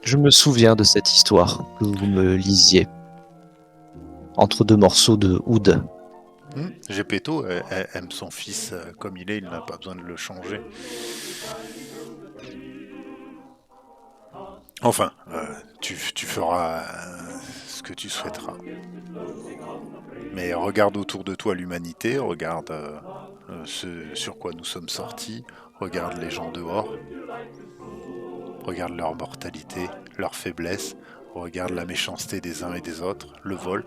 Je me souviens de cette histoire que vous me lisiez entre deux morceaux de oud. Gepetto aime son fils comme il est, il n'a pas besoin de le changer. Enfin, tu feras ce que tu souhaiteras. Mais regarde autour de toi l'humanité, regarde ce sur quoi nous sommes sortis, regarde les gens dehors, regarde leur mortalité, leur faiblesse, regarde la méchanceté des uns et des autres, le vol.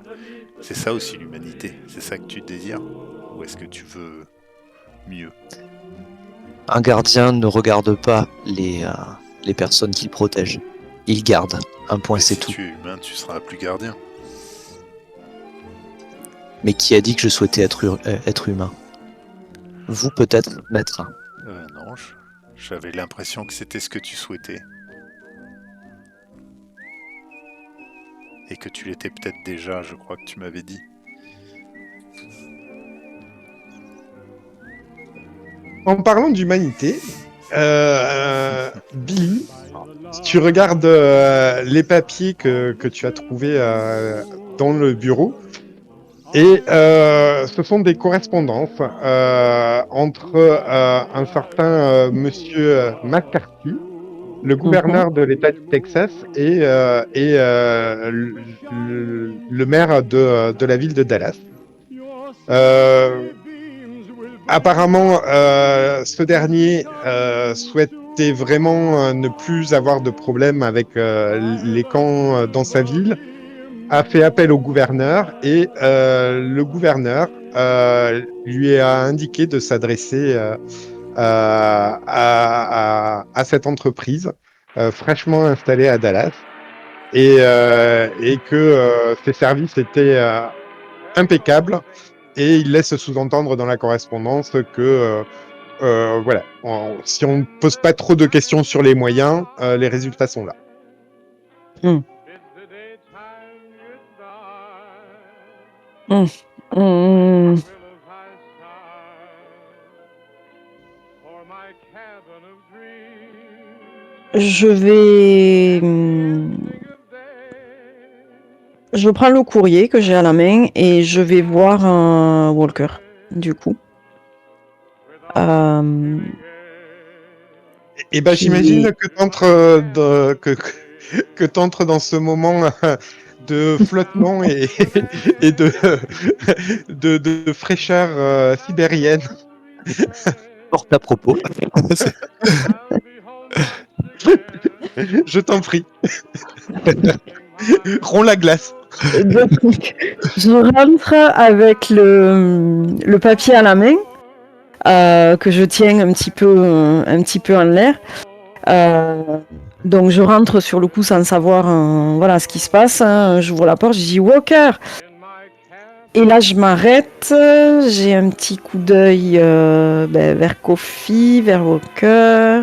C'est ça aussi l'humanité, c'est ça que tu désires? Ou est-ce que tu veux mieux? Un gardien ne regarde pas les personnes qu'il protège. Il garde. Un point, c'est tout. Si tu es humain, tu seras plus gardien. Mais qui a dit que je souhaitais être humain? Vous peut-être, maître? Non, j'avais l'impression que c'était ce que tu souhaitais. Et que tu l'étais peut-être déjà, je crois que tu m'avais dit. En parlant d'humanité, Billy, si tu regardes les papiers que tu as trouvés dans le bureau, et ce sont des correspondances entre un certain monsieur McCarthy, le gouverneur de l'État du Texas, et le maire de la ville de Dallas. Apparemment, ce dernier souhaitait vraiment ne plus avoir de problème avec les camps dans sa ville, a fait appel au gouverneur et le gouverneur lui a indiqué de s'adresser à cette entreprise fraîchement installée à Dallas et que ses services étaient impeccables. Et il laisse sous-entendre dans la correspondance que voilà, si on ne pose pas trop de questions sur les moyens, les résultats sont là. Je prends le courrier que j'ai à la main et je vais voir un Walker, du coup. Et ben, j'imagine que t'entres dans ce moment de flottement et de fraîcheur sibérienne. Porte à propos. Je t'en prie. Romps la glace. Donc, je rentre avec le papier à la main. que je tiens un petit peu en l'air. Donc je rentre sur le coup sans savoir voilà ce qui se passe. Hein. J'ouvre la porte, je dis Walker. Et là je m'arrête, j'ai un petit coup d'œil vers Kofi, vers Walker.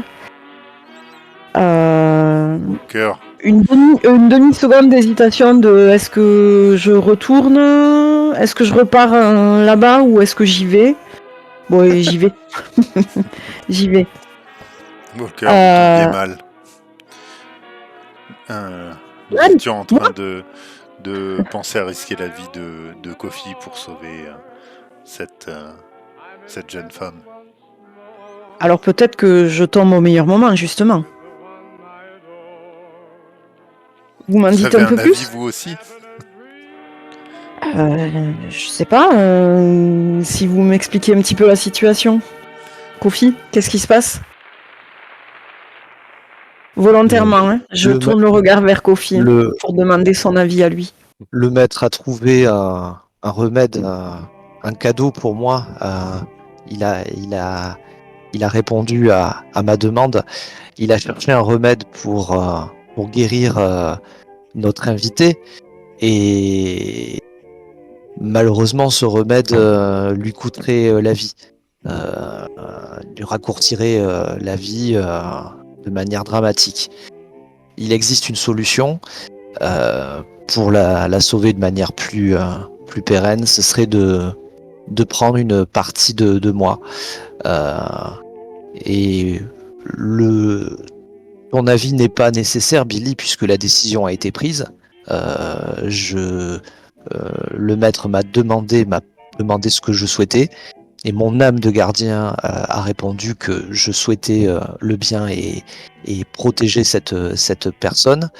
Cœur. Une demi-seconde d'hésitation de est-ce que je retourne, est-ce que je repars là-bas ou est-ce que j'y vais. Bon, et j'y vais. J'y vais. Walker, vous tombiez mal. Nous étions en train de penser à risquer la vie de Kofi pour sauver cette jeune femme. Alors peut-être que je tombe au meilleur moment, justement. Vous m'en dites un peu plus avis, vous aussi? Je sais pas. Si vous m'expliquez un petit peu la situation. Kofi, qu'est-ce qui se passe? Volontairement, hein. Je tourne le regard vers Kofi pour demander son avis à lui. Le maître a trouvé un remède, un cadeau pour moi. Il a répondu à ma demande. Il a cherché un remède pour guérir notre invité. Et malheureusement, ce remède lui coûterait la vie. Lui raccourcirait la vie de manière dramatique. Il existe une solution pour la sauver de manière plus pérenne. Ce serait de prendre une partie de moi. Et ton avis n'est pas nécessaire, Billy, puisque la décision a été prise. Le maître m'a demandé ce que je souhaitais, et mon âme de gardien a répondu que je souhaitais le bien et protéger cette personne.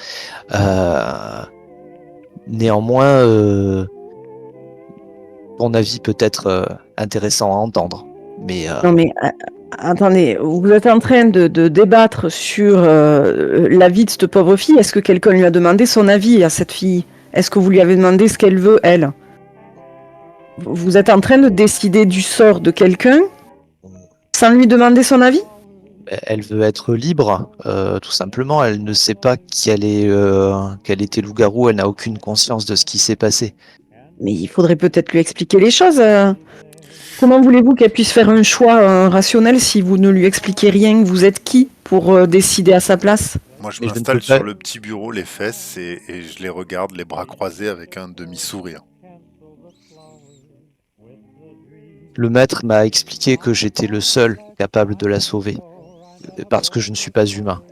Néanmoins, ton avis peut être intéressant à entendre. Non mais attendez, vous êtes en train de débattre sur la vie de cette pauvre fille. Est-ce que quelqu'un lui a demandé son avis à cette fille? Est-ce que vous lui avez demandé ce qu'elle veut, elle? Vous êtes en train de décider du sort de quelqu'un sans lui demander son avis? Elle veut être libre, tout simplement. Elle ne sait pas qu'elle était loup-garou. Elle n'a aucune conscience de ce qui s'est passé. Mais il faudrait peut-être lui expliquer les choses. Comment voulez-vous qu'elle puisse faire un choix rationnel si vous ne lui expliquez rien? Vous êtes qui pour décider à sa place? Moi, je m'installe sur le petit bureau, les fesses, et je les regarde, les bras croisés, avec un demi-sourire. Le maître m'a expliqué que j'étais le seul capable de la sauver, parce que je ne suis pas humain.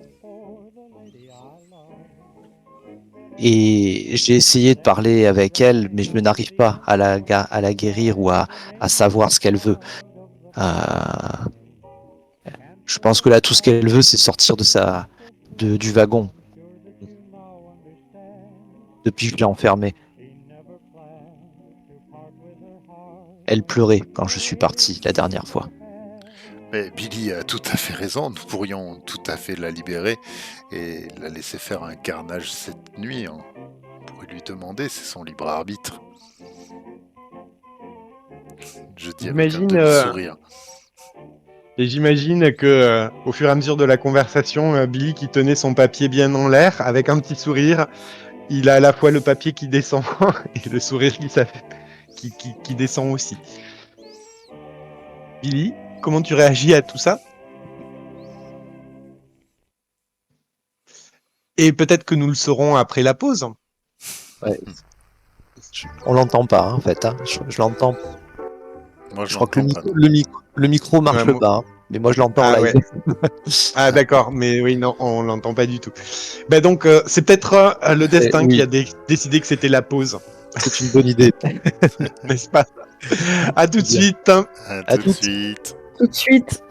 Et j'ai essayé de parler avec elle, mais je n'arrive pas à la guérir ou à savoir ce qu'elle veut. Je pense que là, tout ce qu'elle veut, c'est sortir du wagon. Depuis que je l'ai enfermée. Elle pleurait quand je suis parti la dernière fois. Mais Billy a tout à fait raison, nous pourrions tout à fait la libérer et la laisser faire un carnage cette nuit. On pourrait lui demander, c'est son libre arbitre. Je dis avec un demi-sourire. Et j'imagine que, au fur et à mesure de la conversation, Billy qui tenait son papier bien en l'air, avec un petit sourire, il a à la fois le papier qui descend et le sourire qui descend aussi. Billy, comment tu réagis à tout ça? Et peut-être que nous le saurons après la pause. Ouais. On l'entend pas, hein, en fait. Hein. Je l'entends. Moi, je crois que le micro marche pas. Hein. Mais moi, je l'entends live. Ouais. Ah, d'accord. Mais oui, non, on l'entend pas du tout. Ben donc, c'est peut-être le destin qui a décidé que c'était la pause. C'est une bonne idée. N'est-ce pas? À tout de suite. À tout de suite. Tout de suite.